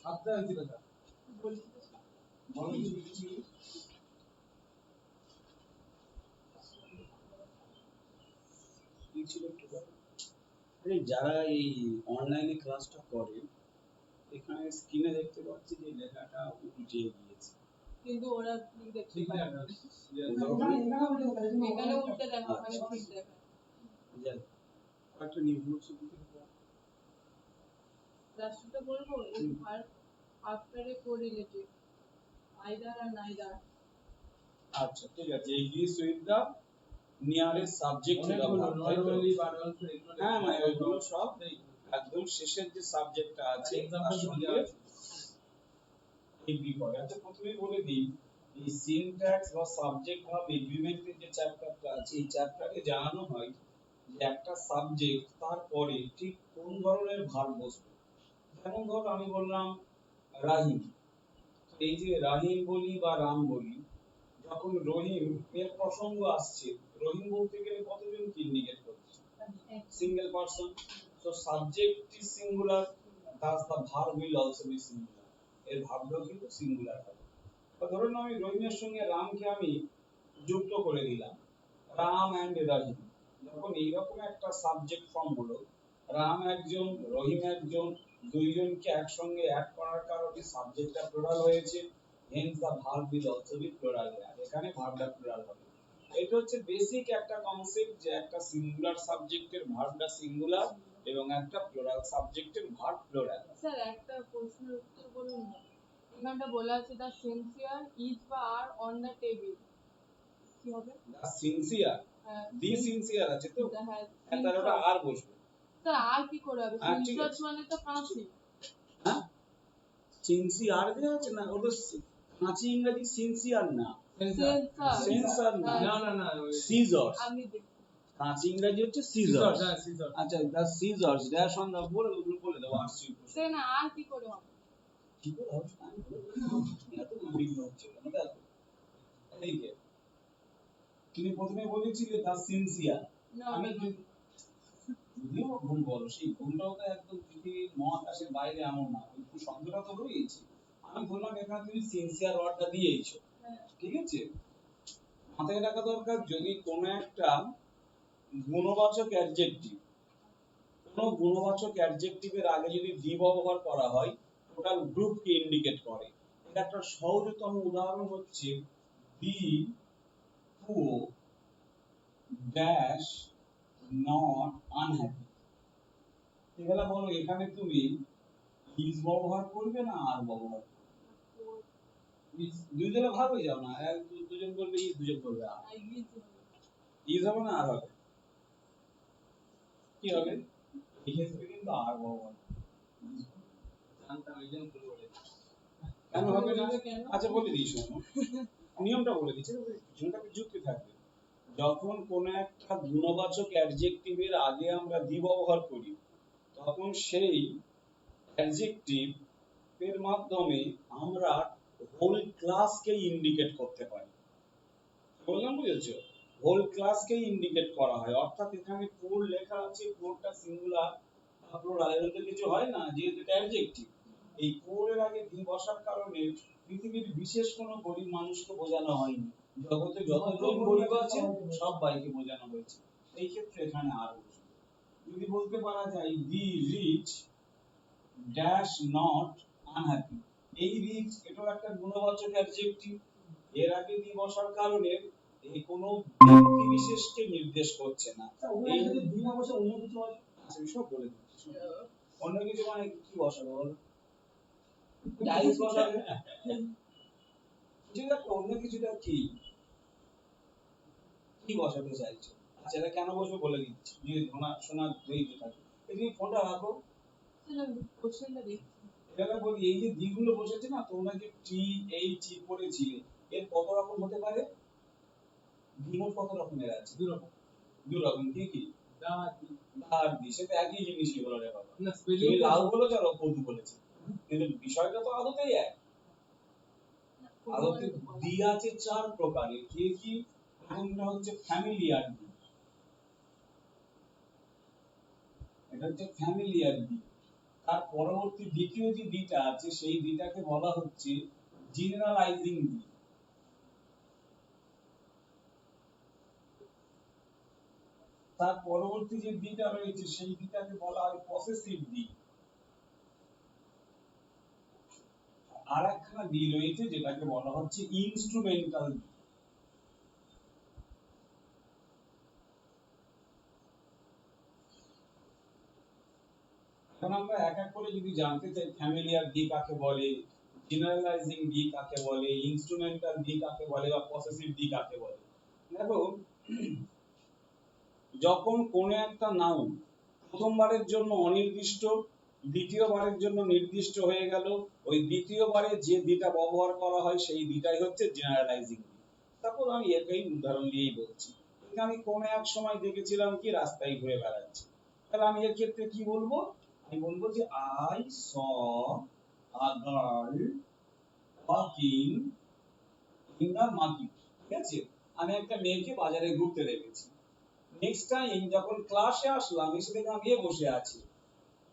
সাতটা হয়েছিল স্যার যারা এই অনলাইনে ক্লাসটা করে এখানে স্ক্রিনে দেখতে পাচ্ছি যে লেখাটা উল্টে গিয়েছে, কিন্তু ওরা ঠিক দেখতে ঠিক পায় না এখানে উল্টে দেখা ওখানে ঠিক দেখা যাক একটা নির্ভুল রাষ্ট্রটা বলবো এই ভার after a correlative either or নাইদার। আচ্ছা ঠিক আছে, agrees with the nearest subject to the verb, তাই তো? হ্যাঁ মানে ওইগুলো সব একদম শেষের যে সাবজেক্টটা আছে তার সঙ্গে এগ্রি করে। আচ্ছা প্রথমেই বলে দিই এই সিনট্যাক্স বা সাবজেক্ট ভার্ব এগ্রিমেন্টের যে চ্যাপ্টারটা আছে এই চ্যাপ্টারে জানানো হয় যে একটা সাবজেক্ট তারপরে ঠিক কোন ধরনের ভার্ব বসবে। যেমন ধর আমি বললাম রাহিম, এই যে রাহিম বলি বা রাম বলি, যখন রহিম এর প্রসঙ্গ আসছে, রহিম বলতে গেলে কতজনকে ইন্ডিকেট করছে? Single person. So subject is singular, thus the verb will also be singular, এর ভাবটাও কিন্তু সিঙ্গুলার হবে। তো ধরুন আমি রহিমের সঙ্গে রামকে আমি যুক্ত করে দিলাম, রাম এন্ড রাহিম, যখন এইরকম একটা সাবজেক্ট ফর্ম হলো, রাম একজন রহিম একজন, দুইজনকে একসঙ্গে অ্যাড করার কারণে সাবজেক্টটা প্লুরাল হয়েছে, hence the verb will also be plural, এখানে ভার্বটা প্লুরাল হবে। এটা হচ্ছে বেসিক একটা কনসেপ্ট যে একটা সিঙ্গুলার সাবজেক্টের ভার্বটা সিঙ্গুলার এবং একটা প্লুরাল সাবজেক্টের ভার্ব প্লুরাল। স্যার একটা প্রশ্নের উত্তর বলুন না, এখানটা বলা আছে দা সিনসিয়ার ইজ বা আর অন দা টেবিল, কি হবে? দা সিনসিয়ার, দি সিনসিয়ার আছে তো, হ্যাঁ তাহলে ওটা আর বসবে। স্যার আর কি করে হবে? আর ঠিক সিনসিয়ার আছে। মানে তো কাঁচি। হ্যাঁ সিনসিয়ার দেয়া আছে না, ওটা কাঁচি ইংরেজি সিনসিয়ার না, সেন্সর না, না সিজার্স। আমি দেখি কাঁচি ইংরেজি হচ্ছে সিজার্স। আচ্ছা দা সিজার্স ড্যাশ অন দা বলে দাও আসছি। সে না আর কি করে হবে? কি করে হবে এত উদ্বিগ্ন হচ্ছে কেন দেখো, এই যে তুমি প্রথমে বলেছিলে দা সিনসিয়ার, আমি যদিও ভুল বলো, সেই ভুলটাও তো একদম পৃথিবীর মহাকাশের বাইরে এমন না, কিন্তু শব্দটা তো রয়েছে। আমি বললাম এখানে তুমি সিনসিয়ার ওয়ার্ডটা দিয়েছো, ঠিক আছে? মাথায় রাখা দরকার যদি কোনো একটা গুণবাচক অ্যাডজেক্টিভ, কোনো গুণবাচক অ্যাডজেক্টিভের আগে যদি দি ব্যবহার করা হয় টোটাল গ্রুপকে ইন্ডিকেট করে। এটা একটা সহজতম উদাহরণ হচ্ছে the poor dash not unhappy. এগুলা বলো এখানে তুমি ইজ ব্যবহার করবে না আর ব্যবহার করবে? দুইজনে ভাগ হয়ে যাও না, এক দুজন বলবে ইজ, দুজন বলবে আর। ইজ হবে না আর হবে? কি হবে? এই ক্ষেত্রে কিন্তু আর ব্যবহার কেন হবে না? আচ্ছা বলে দিই, শোনো নিয়মটা বলে দিচ্ছি, কিছুটা যুক্তি থাকবে। যখন কোনো একটা গুণবাচক অ্যাডজেক্টিভের আগে আমরা দি ব্যবহার করি তখন সেই অ্যাডজেক্টিভ এর মাধ্যমে আমরা হোল ক্লাসকে ইন্ডিকেট করতে পারি। বললাম বুঝেছো? হোল ক্লাসকে ইন্ডিকেট করা হয়, অর্থাৎ এখানে পুর লেখা আছে, পুরটা সিঙ্গুলার বা প্লুরাল এরকম কিছু হয় না, যেহেতু এটা অ্যাডজেক্টিভ। এই পুরের আগে দি বসার কারণে পৃথিবীর বিশেষ কোনো গরিব মানুষকে বোঝানো হয়নি, জগতে যতজন গরিব আছে সবাইকে বোঝানো হয়েছে। এই ক্ষেত্রে এখানে আর বসবে। যদি বলতে পারা যায় দি রিচ ড্যাশ নট আনহ্যাপি, এই রিচ এটাও একটা গুণবাচক অ্যাডজেক্টিভ, এর আগে দি বসার কারণে এই কোনো ব্যক্তি বিশেষকে নির্দেশ করছে না। এই যদি দি না বসে অন্য কিছু হয়, আচ্ছা সব বলে দিচ্ছি। অন্য কিছু মানে কি বসাবো বলো? টাইলস বসাবে, ঠিক আছে? অন্য কিছুটা কি কি বসাতে চাইছো? আচ্ছা এটা কেন বসবে বলে দিচ্ছি, যদি শোনা ধৈর্য থাকে। এই তুমি ফোনটা রাখো, কোশ্চেনটা দেখছি। এবার বলি এই যে দিগুলো বসেছে না, তোমরা যে টি এইচ ই পড়েছিলে, এর কত রকম হতে পারে? দ্বিমত কত রকমের আছে? দু রকম। কি কি? দা আর দি, সেটা একই জিনিসই হলো রে বাবা। তুমি লাউ বলেছো আর কদু বলেছে, কিন্তু বিষয়টা তো আদতেই এক। আদতে দি আছে চার প্রকারের, কি কি? প্রথমটা হচ্ছে ফ্যামিলিয়ার দি, এটা হচ্ছে ফ্যামিলিয়ার দি। তার পরবর্তী দ্বিতীয় যে দিটা আছে সেই দিটাকে বলা হচ্ছে জেনারেলাইজিং দি। তার পরবর্তী যে দিটা রয়েছে সেই দিটাকে বলা হয় পসেসিভ দি। আর একখানা দি রয়েছে যেটাকে বলা হচ্ছে ইনস্ট্রুমেন্টাল দি। এখন আমরা এক এক করে যদি জানতে চাই ফ্যামিলিয়ার দি কাকে বলে, জেনারেলাইজিং দি কাকে বলে, ইনস্ট্রুমেন্টাল দি কাকে বলে বা পসেসিভ দি কাকে বলে। দেখো, যখন কোন একটা নাউন প্রথমবারের জন্য অনির্দিষ্ট, দ্বিতীয়বারের জন্য নির্দিষ্ট হয়ে গেল, ওই দ্বিতীয়বারে যে দিটা ব্যবহার করা হয় সেই দিটাই হচ্ছে জেনারেলাইজিং দি। সাপোজ আমি একই উদাহরণ দিয়েই বলছি, আমি কোন এক সময় দেখেছিলাম কি রাস্তায় ঘুরে বেড়াচ্ছে, তাহলে আমি এর ক্ষেত্রে কি বলবো? আমি বলবো যে I saw a girl walking in the market. ঠিক আছে, আমি একটা মেয়েকে বাজারে ঘুরতে দেখেছি। নেক্সট টাইম যখন ক্লাসে আসলাম এসে দেখলাম মেয়ে বসে আছে।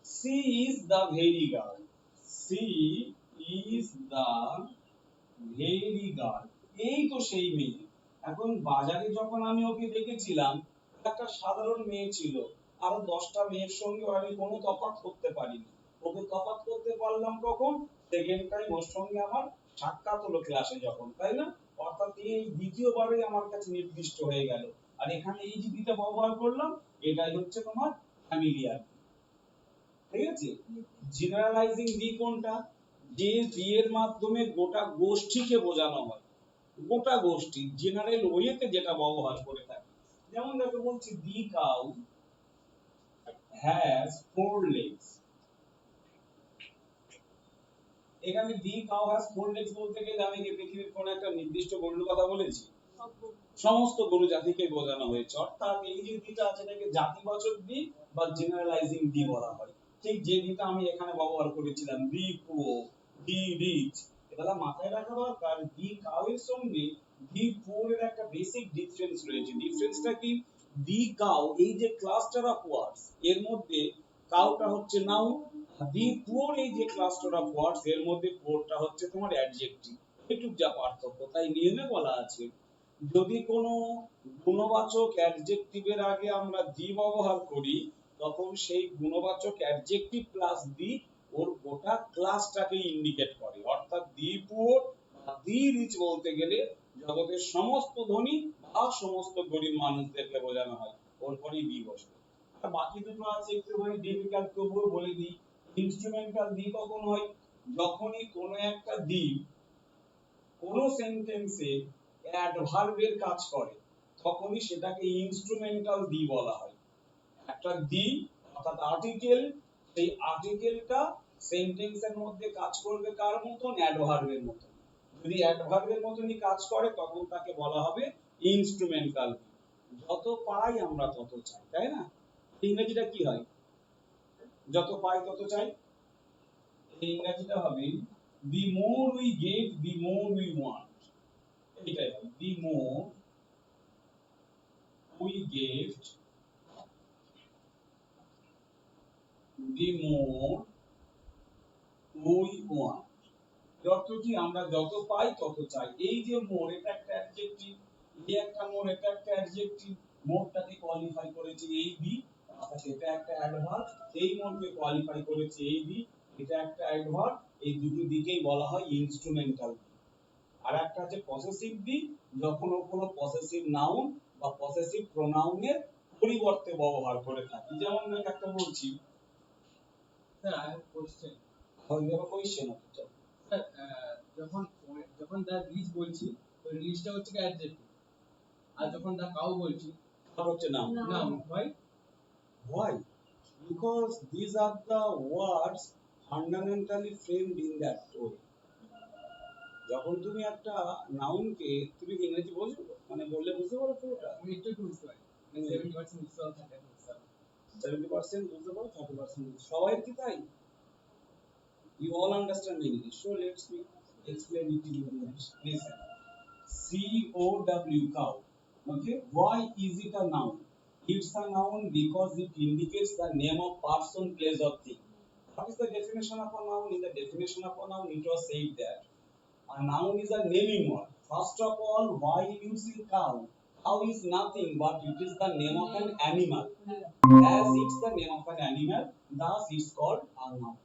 She is the very girl, she is the very girl, এই তো সেই মেয়ে। এখন বাজারে যখন আমি ওকে দেখেছিলাম একটা সাধারণ মেয়ে ছিল, আরো 10টা মেয়ের সঙ্গে আমি কোনো তফাৎ করতে পারিনি। ওকে তফাৎ করতে পারলাম কখন? সেকেন্ড টাইম ওর সঙ্গে আমার সাক্ষাৎ হলো ক্লাসে যখন, তাই না? অর্থাৎ এই দ্বিতীয়বারে আমার কাছে নির্দিষ্ট হয়ে গেল। আর এখানে এই যে দুইটা ব্যবহার করলাম এটাই হচ্ছে তোমার ফ্যামিলিয়ার। ঠিক আছে, জেনারেলাইজিং দি কোনটা? যে দি এর মাধ্যমে গোটা গোষ্ঠীকে বোঝানো হয়, গোটা গোষ্ঠী জেনারেল ওয়েতে যেটা ব্যবহার করে থাকে। যেমন দেখো বলছি the cow has four legs. এখানে the cow has four legs বলতে গেলে আমি কি পৃথিবীর কোন একটা নির্দিষ্ট গরুর কথা বলেছি? সমস্ত গরু জাতিকে বোঝানো হয়েছে। অর্থাৎ এই যে দিটা আছে এটাকে জাতিবাচক দি বা জেনারেলাইজিং দি বলা হয়। ঠিক যে দিটা আমি এখানে ব্যবহার করেছিলাম, দি পুয়ার, দি রিচ, এটা মাথায় রাখা দরকার। দি কাউ এর সঙ্গে দি পুয়ার এর একটা বেসিক ডিফারেন্স রয়েছে। ডিফারেন্সটা কি? দি কাউ এই যে ক্লাস্টার অফ ওয়ার্ডস এর মধ্যে কাউটা হচ্ছে নাউন, দি পুয়ার এই যে ক্লাস্টার অফ ওয়ার্ডস এর মধ্যে পুয়ারটা হচ্ছে তোমার অ্যাডজেক্টিভ। এটুক যা পার্থক্য। তাই নিয়মে বলা আছে যদি কোনো গুণবাচক অ্যাডজেক্টিভের আগে আমরা দি ব্যবহার করি তখন সেই গুণবাচক অ্যাডজেক্টিভ প্লাস দি ওর গোটা ক্লাসটাকে ইন্ডিকেট করে। অর্থাৎ দি পুয়ার বা দি রিচ বলতে গেলে জগতের সমস্ত ধনী বা সমস্ত গরিব মানুষদেরকে বোঝানো হয়, ওর পরেই দি বসবে। আর বাকি দুটো আছে একটুখানি ডিফিকাল্ট, তবুও বলে দিই। ইনস্ট্রুমেন্টাল দি কখন হয়? যখনই কোনো একটা দি কোন সেন্টেন্সে অ্যাডভার্বের কাজ করে তখনই সেটাকে ইনস্ট্রুমেন্টাল দি বলা হয়। একটা দি অর্থাৎ আর্টিকেল, সেই আর্টিকেলটা সেন্টেন্সের মধ্যে কাজ করবে কার মতন? অ্যাডভার্বের মতন। যদি অ্যাডভার্বের মতনই কাজ করে তখন তাকে বলা হবে ইনস্ট্রুমেন্টাল দি। যত পাই আমরা তত চাই, তাই না? ইংরেজিটা কি হয়? যত পাই তত চাই। এই ইংরেজিটা হবে the more we get the more we want। এটাই হয়, the more we get the more we want। অর্থ কি? আমরা যত পাই তত চাই। এই যে মোর, এটা একটা অ্যাডজেক্টিভ, এই একটা মোর, এটা একটা অ্যাডজেক্টিভ। মোরটাকে কোয়ালিফাই করেছে এই দি, অর্থাৎ এটা একটা অ্যাডভার্ব। এই মোরকে কোয়ালিফাই করেছে এই দি, এটা একটা অ্যাডভার্ব। এই দুটো দিকেই বলা হয় ইনস্ট্রুমেন্টাল। আর একটা আছে পসেসিভ দি, যখন ও কোনো পসেসিভ নাউন বা পসেসিভ প্রোনাউনের পরিবর্তে ব্যবহার করে থাকে। যেমন আমি একটা বলছি, স্যার আই হ্যাভ কোশ্চেন। হয় যাবে কোশ্চেন হচ্ছে স্যার যখন যখন দা রিচ বলছি ওই রিচটা হচ্ছে কি অ্যাডজেক্টিভ, আর যখন দা কাউ বলছি আর হচ্ছে নাউন। নাউন হয়। Why? Because these are the words fundamentally framed in that way. যখন তুমি একটা নাউনকে, তুমি কি ইংরেজি বোঝো? মানে বললে বুঝতে পারো পুরোটা? আমি একটু একটু বুঝতে পারি, 70% বুঝতে পারি, 30% বুঝতে পারি। 70% বুঝতে পারো, 30% বুঝতে। সবাই কি তাই? You all understand English, so let's me explain it in English. Listen. C-O-W, cow. Okay, why is it a noun? It's a noun because it indicates the name of person, place or thing. What is the definition of a noun? In the definition of a noun, it was said that a noun is a naming word. First of all, why you say cow? Cow is nothing but it is the name of an animal. As it's the name of an animal, thus it's called a noun.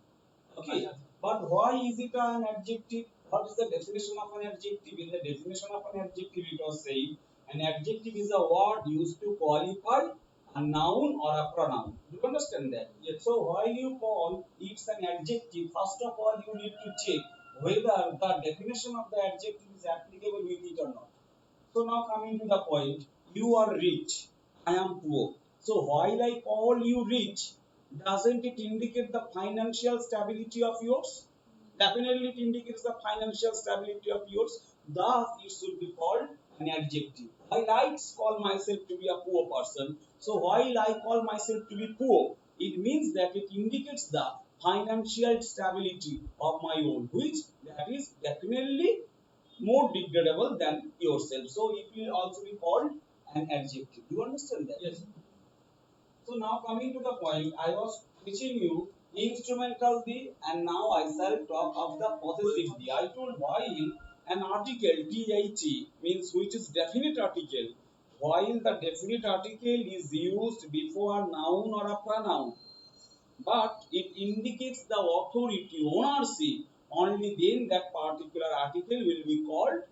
Okay, but why is it an adjective? What is the definition of an adjective? In the definition of an adjective, it was saying an adjective is a word used to qualify a noun or a pronoun. Do you understand that? Yes. So while you call it's an adjective, first of all you need to check whether the definition of the adjective is applicable with it or not. So now coming to the point, you are rich, I am poor. So while I call you rich, doesn't it indicate the financial stability of yours? Definitely it indicates the financial stability of yours. Thus it should be called an adjective. While I call myself to be a poor person, so while I call myself to be poor, it means that it indicates the financial stability of my own, which that is definitely more degradable than yourself. So it will also be called an adjective. Do you understand that? Yes. So now coming to the point, I was teaching you instrumental the, and now I shall talk of the possessive the. I told while an article the means which is definite article, while the definite article is used before a noun or a pronoun, but it indicates the authority, ownership, only then that particular article will be called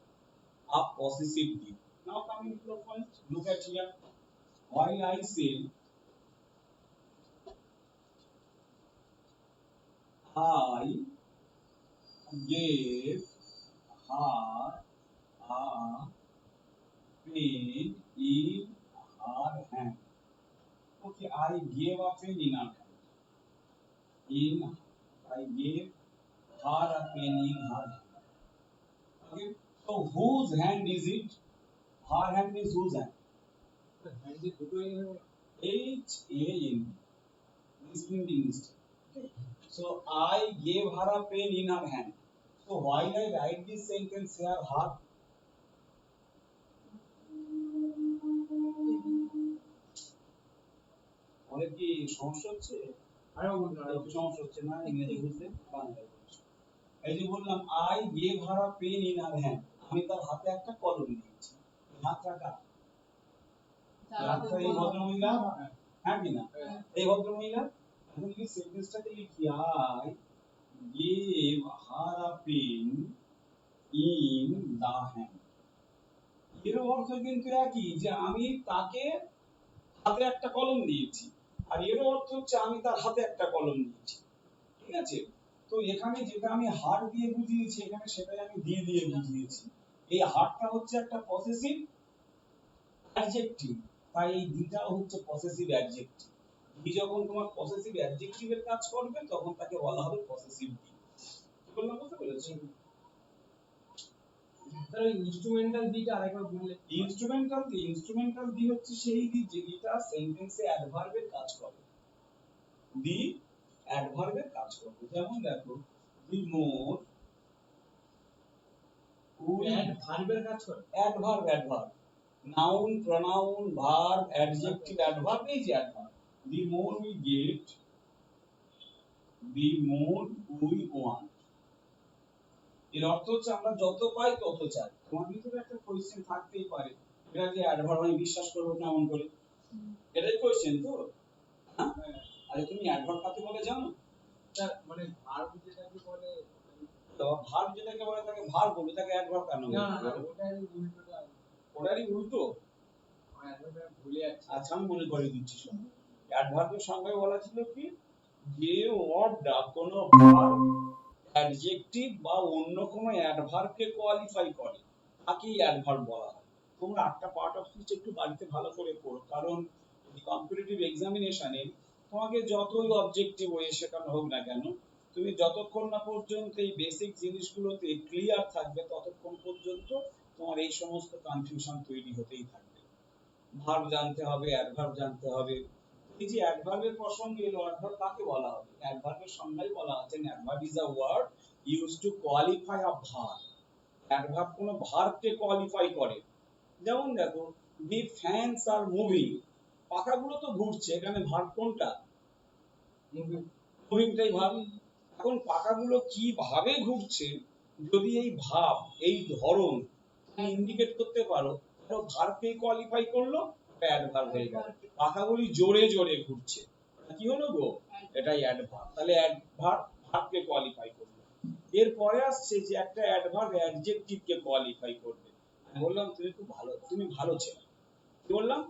a possessive the. Now coming to the point, look at here. While I say I gave her a pen in her hand. Okay, I gave a pen in her hand. I gave her a pen in her hand. Okay, so whose hand is it? Her hand means whose hand? hand is দুটোই H-A-N. This printing mistake. Okay. So I gave her a pen in her hand. So while I write this sentence here, her অনেক কি সমস্যা হচ্ছে? আরো বলুন একটু সমস্যা হচ্ছে না ইংরেজি বুঝতে? বাংলায় বলছি। এই যে বললাম I gave her a pen in her hand. আমি তার হাতে একটা কলম দিয়েছি। হাতটা কার? হাতটা এই ভদ্রমহিলা? হ্যাঁ কি না? এই ভদ্রমহিলা? এখন যদি সেন্টেন্সটাকে লিখি I gave her a pen in the hand. এর অর্থ কিন্তু একই যে আমি তাকে হাতে একটা কলম দিয়েছি, আর এর অর্থ হচ্ছে আমি তার হাতে একটা কলম দিয়েছি। ঠিক আছে, তো এখানে যেটা আমি হার দিয়ে বুঝিয়েছি এখানে সেটাই আমি দিয়ে দিয়ে বুঝিয়েছি। এই হারটা হচ্ছে একটা পসেসিভ অ্যাডজেক্টিভ, তাই এই দিটাও হচ্ছে পসেসিভ অ্যাডজেক্টিভ। দি যখন তোমার পসেসিভ অ্যাডজেক্টিভের কাজ করবে তখন তাকে বলা হবে পসেসিভ দি। কি বললাম বুঝতে পেরেছো? তাহলে ইনস্ট্রুমেন্টাল দিটা আরেকবার বললে। ইনস্ট্রুমেন্টাল দি হচ্ছে সেই দি যেটা সেন্টেন্সে অ্যাডভার্বের কাজ করে। দি অ্যাডভার্বের কাজ করবে। যেমন দেখো দি মোর ভার্বের কাজ করে। Adverb noun pronoun verb adjective adverb এই যে adverb. The more we get, the more we want. এর অর্থ হচ্ছে আমরা যত পাই তত চাই। তোমার ভিতরে একটা কোশ্চেন থাকতেই পারে, এটা যে অ্যাডভার্ব আমি বিশ্বাস করব কেমন করে? এটাই কোশ্চেন তো? হ্যাঁ, আরে তুমি অ্যাডভার্ব কাকে বলে জানো? স্যার মানে ভার্ব যেটাকে বলে, তো ভার্ব যেটাকে বলে তাকে ভার্ব বলে, তাকে অ্যাডভার্ব কেন বলে? না না ওটারই উল্টোটা। ওটারই উল্টো? আমি অ্যাডভার্বটা ভুলে যাচ্ছি। আচ্ছা আমি মনে করে দিচ্ছি শোনো। অ্যাডভার্বের সংজ্ঞায় বলা ছিল কি, যে ওয়ার্ডটা কোনো ভার্ব অ্যাডজেক্টিভ বা অন্য কোনো অ্যাডভার্বকে কোয়ালিফাই করে তাকেই অ্যাডভার্ব বলা হয়। তোমরা একটা পার্ট অফ স্পিচ একটু বাড়িতে ভালো করে পড়ো, কারণ কম্পিটিটিভ এক্সামিনেশনে তোমাকে যতই অবজেক্টিভ ওয়ে শেখানো হোক না কেন, তুমি যতক্ষণ না পর্যন্ত এই বেসিক জিনিসগুলোতে ক্লিয়ার থাকবে ততক্ষণ পর্যন্ত তোমার এই সমস্ত কনফিউশন তৈরি হতেই থাকবে। ভার্ব জানতে হবে, অ্যাডভার্ব জানতে হবে। এই যে অ্যাডভার্বের প্রসঙ্গে এলো, অ্যাডভার্ব কাকে বলা হবে? অ্যাডভার্বের সংজ্ঞায় বলা আছে adverb is a word used to qualify a verb. Adverb কোনো ভার্বকে কোয়ালিফাই করে। যেমন দেখো দি ফ্যানস আর মুভিং, পাখাগুলো তো ঘুরছে, এখানে ভার্ব কোনটা? মুভিংটাই ভাব। এখন পাখাগুলো কিভাবে ঘুরছে, যদি এই ভাব, এই ধরন তুমি ইন্ডিকেট করতে পারো, ধরো ভার্বকে কোয়ালিফাই করলো, অ্যাডভার্ব হয়ে গেল। পাখাগুলি জোরে জোরে ঘুরছে, এটা কি হলো গো? এটাই অ্যাডভার্ব। তাহলে অ্যাডভার্ব ভার্বকে কোয়ালিফাই করলো। এরপরে আসছে যে একটা অ্যাডভার্ব অ্যাডজেক্টিভকে কোয়ালিফাই করবে। আমি বললাম তুমি খুব ভালো, তুমি ভালো ছেলে। কি বললাম?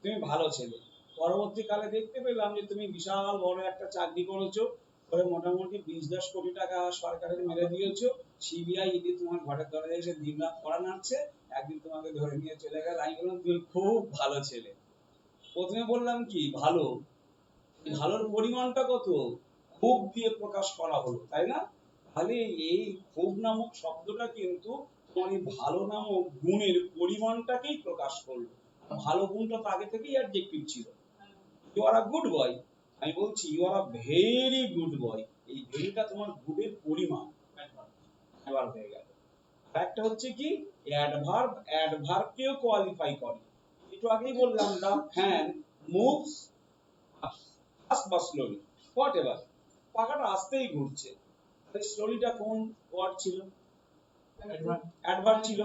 তুমি ভালো ছেলে। পরবর্তীকালে দেখতে পেলাম যে তুমি বিশাল বড় একটা চাকরি করেছো, করে মোটামুটি 20-10 কোটি টাকা সরকারের মেরে দিয়েছো। সিবিআই ইডি তোমার ঘরের দরজায় এসে দিনরাত পড়া নাড়ছে, একদিন তোমাকে ধরে নিয়ে চলে গেল। আমি বললাম তুমি খুব ভালো ছেলে। প্রথমে বললাম কি ভালো, ভালোর পরিমাণটা কত? খুব দিয়ে প্রকাশ করা হলো, তাই না? তাহলে এই খুব নামক শব্দটা কিন্তু তোমার এই ভালো নামক গুণের পরিমাণটাকেই প্রকাশ করলো। ভালো গুণটা তো আগে থেকেই অ্যাডজেক্টিভ ছিল। You are a good boy, আমি বলছি you are a very good boy. এই ভেরিটা তোমার গুডের পরিমাণ, অ্যাডভার্ব হয়ে গেল। আরেকটা হচ্ছে কি অ্যাডভার্ব অ্যাডভার্বকেও কোয়ালিফাই করে। একটু আগেই বললাম দা ফ্যান মুভস ফাস্ট বা স্লোলি হোয়াটএভার, পাখাটা আস্তেই ঘুরছে। তাহলে স্লোলিটা কোন ওয়ার্ড ছিল? অ্যাডভার্ব ছিল।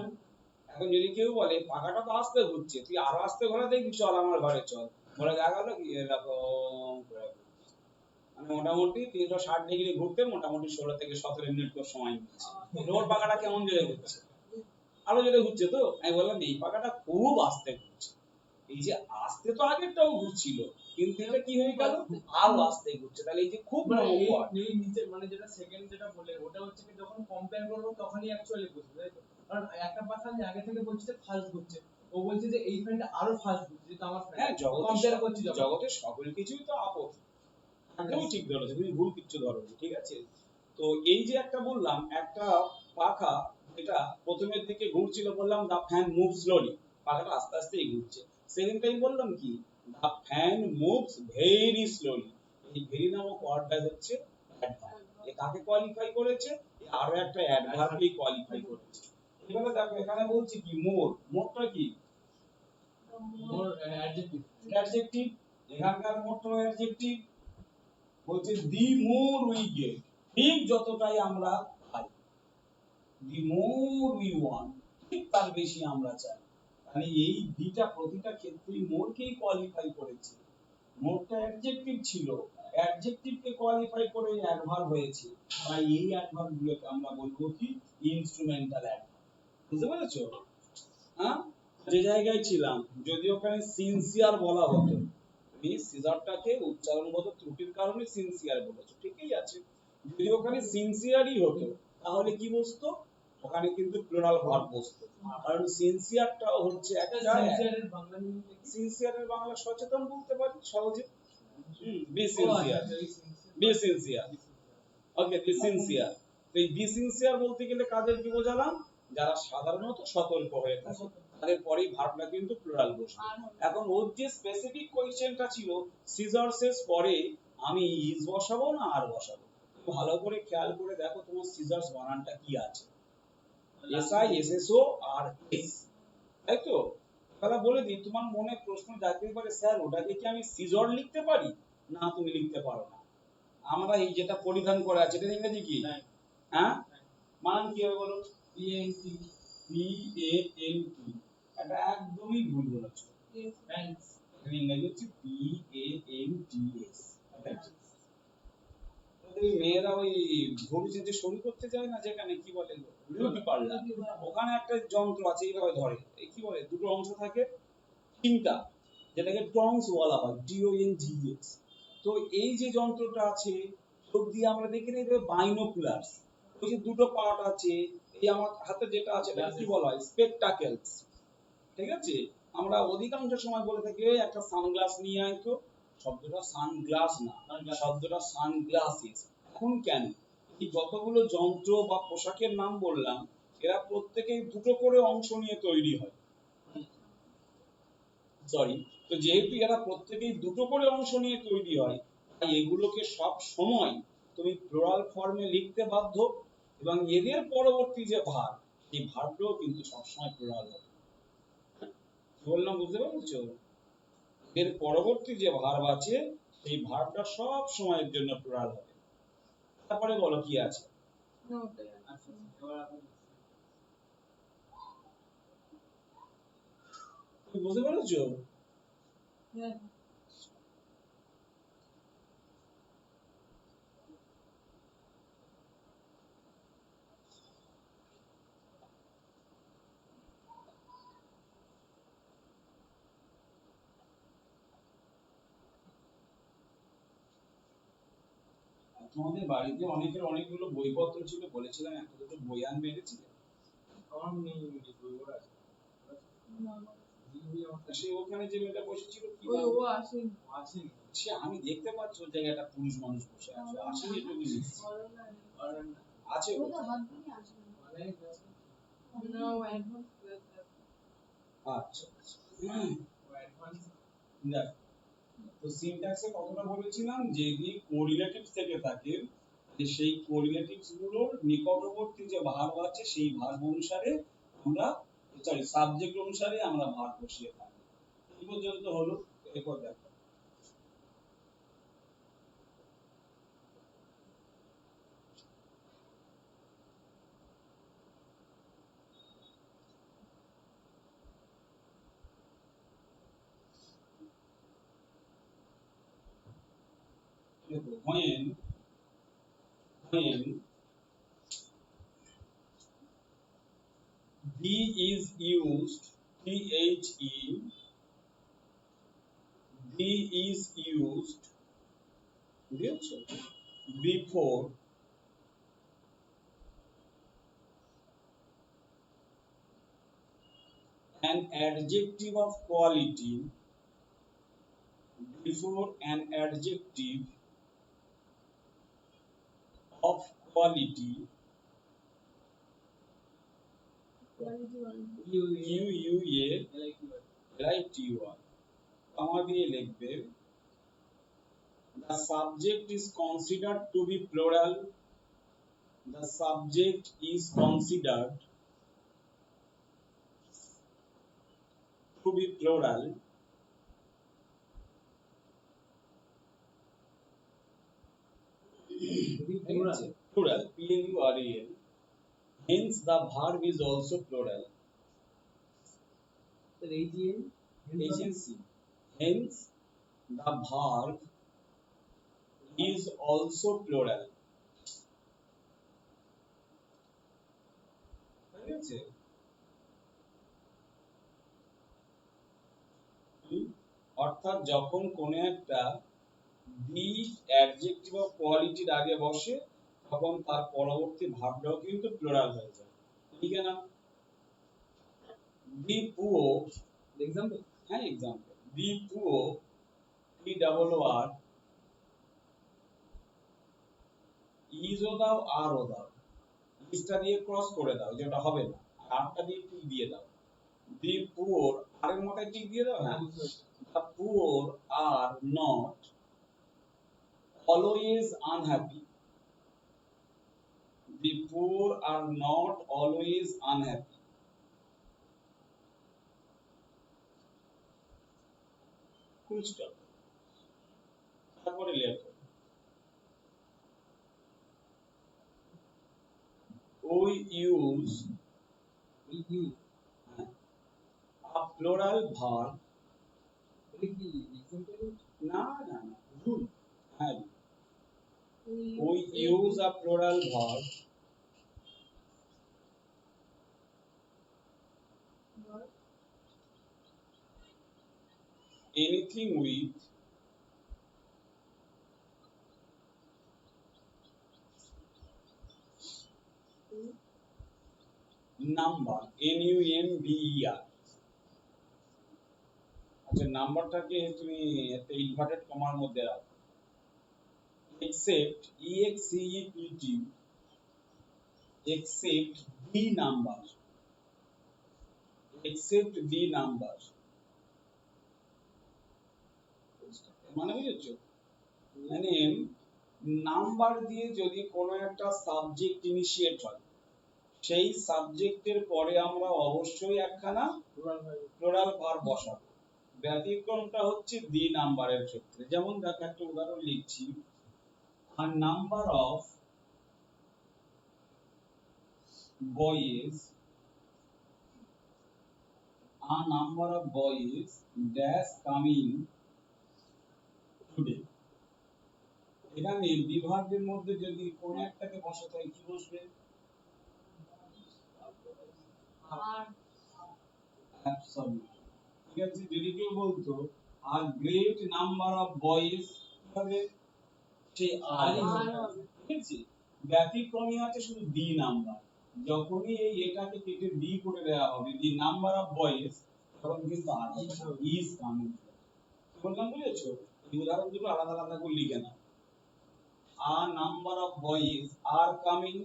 এখন যদি কেউ বলে পাখাটা তো আস্তে ঘুরছে, তুই আরো আস্তে ঘোরা দেখবি, চল আমার ঘরে চল, বলে দেখা গেল কি এরকম করে মানে মোটামুটি 360 ডিগ্রি ঘুরতে মোটামুটি 16 থেকে 17 মিনিট করে সময় নিচ্ছে। ওর পাখাটা কেমন জোরে ঘুরছে? আরো জোরে ঘুরছে। তো আমি বললাম এই পাখাটা খুব আস্তে ঘুরছে। এই যে আস্তে তো আগেরটাও ঘুরছিল, কিন্তু এটা কি হয়ে গেল? আরো আস্তে ঘুরছে। তাহলে এই যে খুব নামক ওয়ার্ড, এই নিচে মানে যেটা সেকেন্ড যেটা বলে ওটা হচ্ছে কি যখন কম্পেয়ার করব তখনই অ্যাকচুয়ালি বুঝবে, তাই তো? কারণ একটা পাখা আমি আগে থেকে বলছি যে ফাস্ট ঘুরছে, ও বলছে যে এই ফ্যানটা আরো ফাস্ট ঘুরছে, যেটা আমার হ্যাঁ কম্পেয়ার করছি যখন। জগতের সকল কিছুই তো আপদ। একদমই ঠিক ধরেছো, তুমি ভুল কিচ্ছু ধরোনি, ঠিক আছে? তো এই যে একটা বললাম একটা পাখা যেটা প্রথমের দিকে ঘুরছিল, বললাম দা ফ্যান মুভ স্লোলি, পাখাটা আস্তে আস্তেই ঘুরছে। সেকেন্ড টাইম বললাম কি দা ফ্যান মুভস ভেরি স্লোলি। এই ভেরি নামক ওয়ার্ডটা হচ্ছে অ্যাডভার্ব। এ কাকে কোয়ালিফাই করেছে? আরো একটা অ্যাডভার্বকে কোয়ালিফাই করেছে। এবারে দেখো এখানে বলছি কি মোর, মোরটা কি? মোর অ্যাডজেক্টিভ। অ্যাডজেক্টিভ। এখানকার মোরটা অ্যাডজেক্টিভ। বলছে দি মোর উই গেট, ঠিক যতটাই আমরা পাই, দি মোর উই ওয়ান্ট, ঠিক তার বেশি আমরা চাই। মানে এই দিটা প্রতিটা ক্ষেত্রেই মোরকেই কোয়ালিফাই করেছে। মোরটা অ্যাডজেক্টিভ ছিল, অ্যাডজেক্টিভকে কোয়ালিফাই করে অ্যাডভার্ব হয়েছে। তাই এই অ্যাডভার্ব গুলোকে আমরা বলবো কি ইনস্ট্রুমেন্টাল অ্যাডভার্ব। বুঝতে পেরেছো? হ্যাঁ, যে জায়গায় ছিলাম, যদি ওখানে সিনসিয়ার বলা হতো, তুমি সিজারটাকে উচ্চারণগত ত্রুটির কারণে সিনসিয়ার বলেছো, ঠিকই আছে। যদি ওখানে সিনসিয়ারই হতো তাহলে কি বসতো? ওখানে কিন্তু প্লুরাল ভার্ব বসতো। কারণ সিনসিয়ারটাও হচ্ছে একটা সিনসিয়ারের বাংলা মিনিং কি? সিনসিয়ারের বাংলা সচেতন বলতে পারি সহজে। Be sincere, be sincere. Okay, be sincere. তো এই বি সিনসিয়ার বলতে গেলে কাদের কি বোঝালাম? যারা সাধারণত সতর্ক হয়ে থাকে, তাদের পরেই ভার্বটা কিন্তু প্লুরাল বসবে। এখন ওর যে স্পেসিফিক কোয়েশ্চেনটা ছিল সিজার্সের পরে আমি ইজ বসাবো না আর বসাবো, ভালো করে খেয়াল করে দেখো তোমার সিজার্স বানানটা কি আছে, S I S S O R S, তাই তো? তাহলে বলে দিই, তোমার মনে প্রশ্ন জাগতে পারে স্যার ওটাকে কি আমি সিজর লিখতে পারি? না, তুমি লিখতে পারো না। আমরা এই যেটা পরিধান করে আছে এটা ইংরেজি কি? হ্যাঁ, মান কি হবে বলো? পিএনটি। পিএএনটি, এটা একদমই ভুল বলেছো। থ্যাঙ্কস। এর ইংরেজি হচ্ছে পিএএনটিএস। এই মেয়েরা ওই ভবিষ্যতে যে শুরু করতে যায় না, যেখানে কি বলে বিউটি পার্লার, ওখানে একটা যন্ত্র আছে এইভাবে ধরে, এই কি বলে দুটো অংশ থাকে, তিনটা, যেটাকে টংস বলা হয়, টিওএনজিএস। তো এই যে যন্ত্রটা আছে, চোখ দিয়ে আমরা দেখি না এইভাবে বাইনোকুলারস, ওই যে দুটো পার্ট আছে, এই আমার হাতে যেটা আছে এটাকে কি বলা হয়? স্পেকটাকেলস। ঠিক আছে, আমরা অধিকাংশ সময় বলে থাকি এই একটা সানগ্লাস নিয়ে আয় তো, শব্দটা সানগ্লাস না, শব্দটা সানগ্লাসেস। এখন কেন এই যতগুলো যন্ত্র বা পোশাকের নাম বললাম, এরা প্রত্যেকেই দুটো করে অংশ নিয়ে তৈরি হয়, সরি, তো যেহেতু এরা প্রত্যেকেই দুটো করে অংশ নিয়ে তৈরি হয়, তাই এগুলোকে সব সময় তুমি প্লুরাল ফর্মে লিখতে বাধ্য, এবং এদের পরবর্তী যে ভার্ব, এই ভার্বটাও কিন্তু সবসময় প্লুরাল হবে। বললাম বুঝতে পারছো? এর পরবর্তী যে ভার্ব আছে সেই ভার্বটা সব সময়ের জন্য প্লুরাল হবে। তারপরে বলো কি আছে? না ওটাই আছে। আচ্ছা এবার আপনি তুমি বুঝতে পেরেছো? হ্যাঁ তোমাদের বাড়িতে অনেকের অনেকগুলো বইপত্র ছিল, বলেছিলাম একটা দুটো বই আনবে, এনেছিলে? আমার নেই বইগুলো আছে না জিবি আমার সে ওখানে যে মেয়েটা বসেছিল কি ওই নাম? ও আসেনি। আসেনি সে আমি দেখতে পাচ্ছি ওই জায়গায় একটা পুরুষ মানুষ বসে আছে, আসেনি এটুকু নিশ্চিত। বলো না আর না আছে ও তো কোথায়? হাত দিয়ে আসেনি। অনেক আছে না ও অ্যাডভান্স ক্লাস আছে। আচ্ছা হুম, ও অ্যাডভান্স দেখ তো সিনট্যাক্সে কতটা বলেছিলাম যে যদি কোরিলেটিভস থেকে থাকে যে সেই কোরিলেটিভস গুলোর নিকটবর্তী যে ভার্ব আছে সেই ভার্ব অনুসারে আমরা সাবজেক্ট অনুসারে আমরা ভার্ব বসিয়ে থাকি। এই পর্যন্ত হলো। এরপর দেখো when be is used, be is used বুঝেছো, before an adjective of quality, before an adjective of quality, quality one QUALITY comma দিয়ে লিখবে the subject is considered to be plural, the subject is considered to be plural plural plural, hence the verb is also plural, sir AGN agency, hence the verb is also plural ঠিক আছে? অর্থাৎ যখন কোনো একটা B adjective of কোয়ালিটির আগে বসে তখন তার পরবর্তী ভার্বটাও কিন্তু প্লুরাল হয়ে যায়। ঠিক আছে না? বি পুও, এক্সাম্পল হ্যাঁ এক্সাম্পল, বি পুও POOR ইজও দাও আরও দাও, ইজটা দিয়ে ক্রস করে দাও যেটা হবে না, আর আরটা দিয়ে টিক দিয়ে দাও। বি পুওর আরের মাথায় টিক দিয়ে দাও। হ্যাঁ, the poor are not always unhappy, the poor are not always unhappy। Full stop. তারপরে লেখো we use you a plural verb, এটা কি এক্সাম্পল না না না রুল হ্যাঁ we we use a plural verb anything with number, NUMBER। আচ্ছা নাম্বারটাকে তুমি একটা ইনভার্টেড কমার মধ্যে রাখো, except EXCEPT except the number, except the number মানে বুঝেছো? মানে নাম্বার দিয়ে যদি কোনো একটা সাবজেক্ট ইনিশিয়েট হয় সেই সাবজেক্টের পরে আমরা অবশ্যই একখানা রুরাল হয় প্লুরাল ভার্ব বসাবো। ব্যতিক্রমটা হচ্ছে দ্বি নাম্বারের ক্ষেত্রে। যেমন দেখো একটা উদাহরণ লিখছি, a number of boys dash coming today। এখানে বিভাগের মধ্যে যদি কোন একটাকে বসাতে হয় কি বসবে? আর Absolute। ঠিক আছে, যদি কেউ বলতো a great number of boys, তবে সে আর হবে। ঠিক আছে, ব্যতিক্রমী আছে শুধু ডি নাম্বার। যখনই এই এটাকে কেটে ডি করে দেওয়া হবে, দি নাম্বার অফ বয়েজ, তখন কিন্তু আর ইজ কামিং। বললাম বুঝেছো? এই উদাহরণ দুটো আলাদা আলাদা করে লিখে নাও। a number of boys are coming,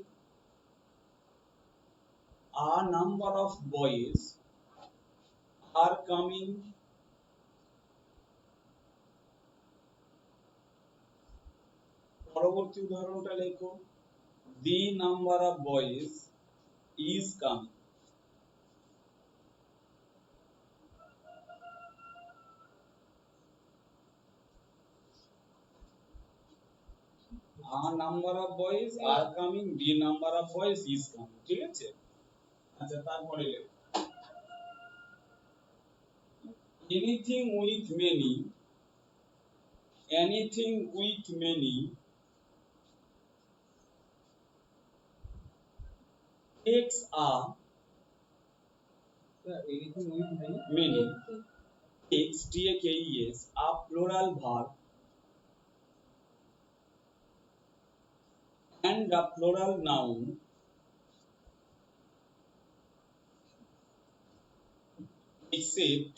a number of boys are coming, পরবর্তী উদাহরণটা লেখো, the number of boys is coming। a number of boys are coming, the number of boys is coming। ঠিক আছে, আচ্ছা তারপরে লেখো, anything with many, anything with many takes a anything with many takes takes a plural verb and a plural noun except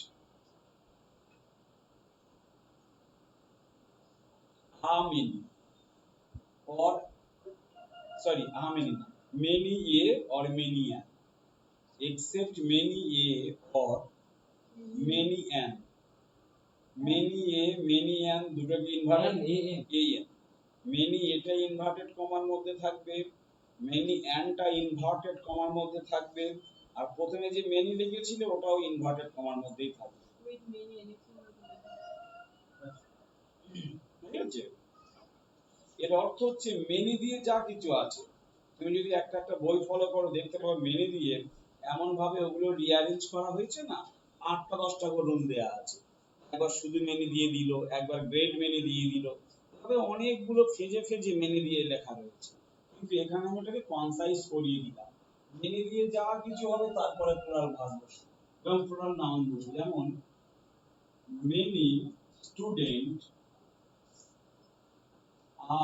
a many or sorry a many না, many a or many an, except many a or many an। many a many an দুটোকে inverted a an, many এটা inverted কমার মধ্যে থাকবে, many an টা inverted কমার মধ্যে থাকবে, আর প্রথমে যে many লিখেছিল ওটাও ইনভার্টেড কমার মধ্যেই থাকবে। with many anything with many। ঠিক আছে, এর অর্থ হচ্ছে many দিয়ে যা কিছু আছে, তুমি যদি একটা একটা বই ফলো করো দেখতে পাবে many দিয়ে এমন ভাবে ওগুলো রিঅ্যারেঞ্জ করা হয়েছে না, 8টা 10টা করে রুম দেয়া আছে। একবার শুধু many দিয়ে দিল, একবার গ্রেড many দিয়ে দিল, তবে অনেকগুলো ফেজে ফেজে many দিয়ে লেখা রয়েছে। কিন্তু এখানে আমি এটাকে কনসাইজ করিয়ে দিলাম, many দিয়ে যা কিছু হবে তারপরে প্লুরাল ভার্ব বসবে এবং প্লুরাল নাউন বসবে। যেমন many student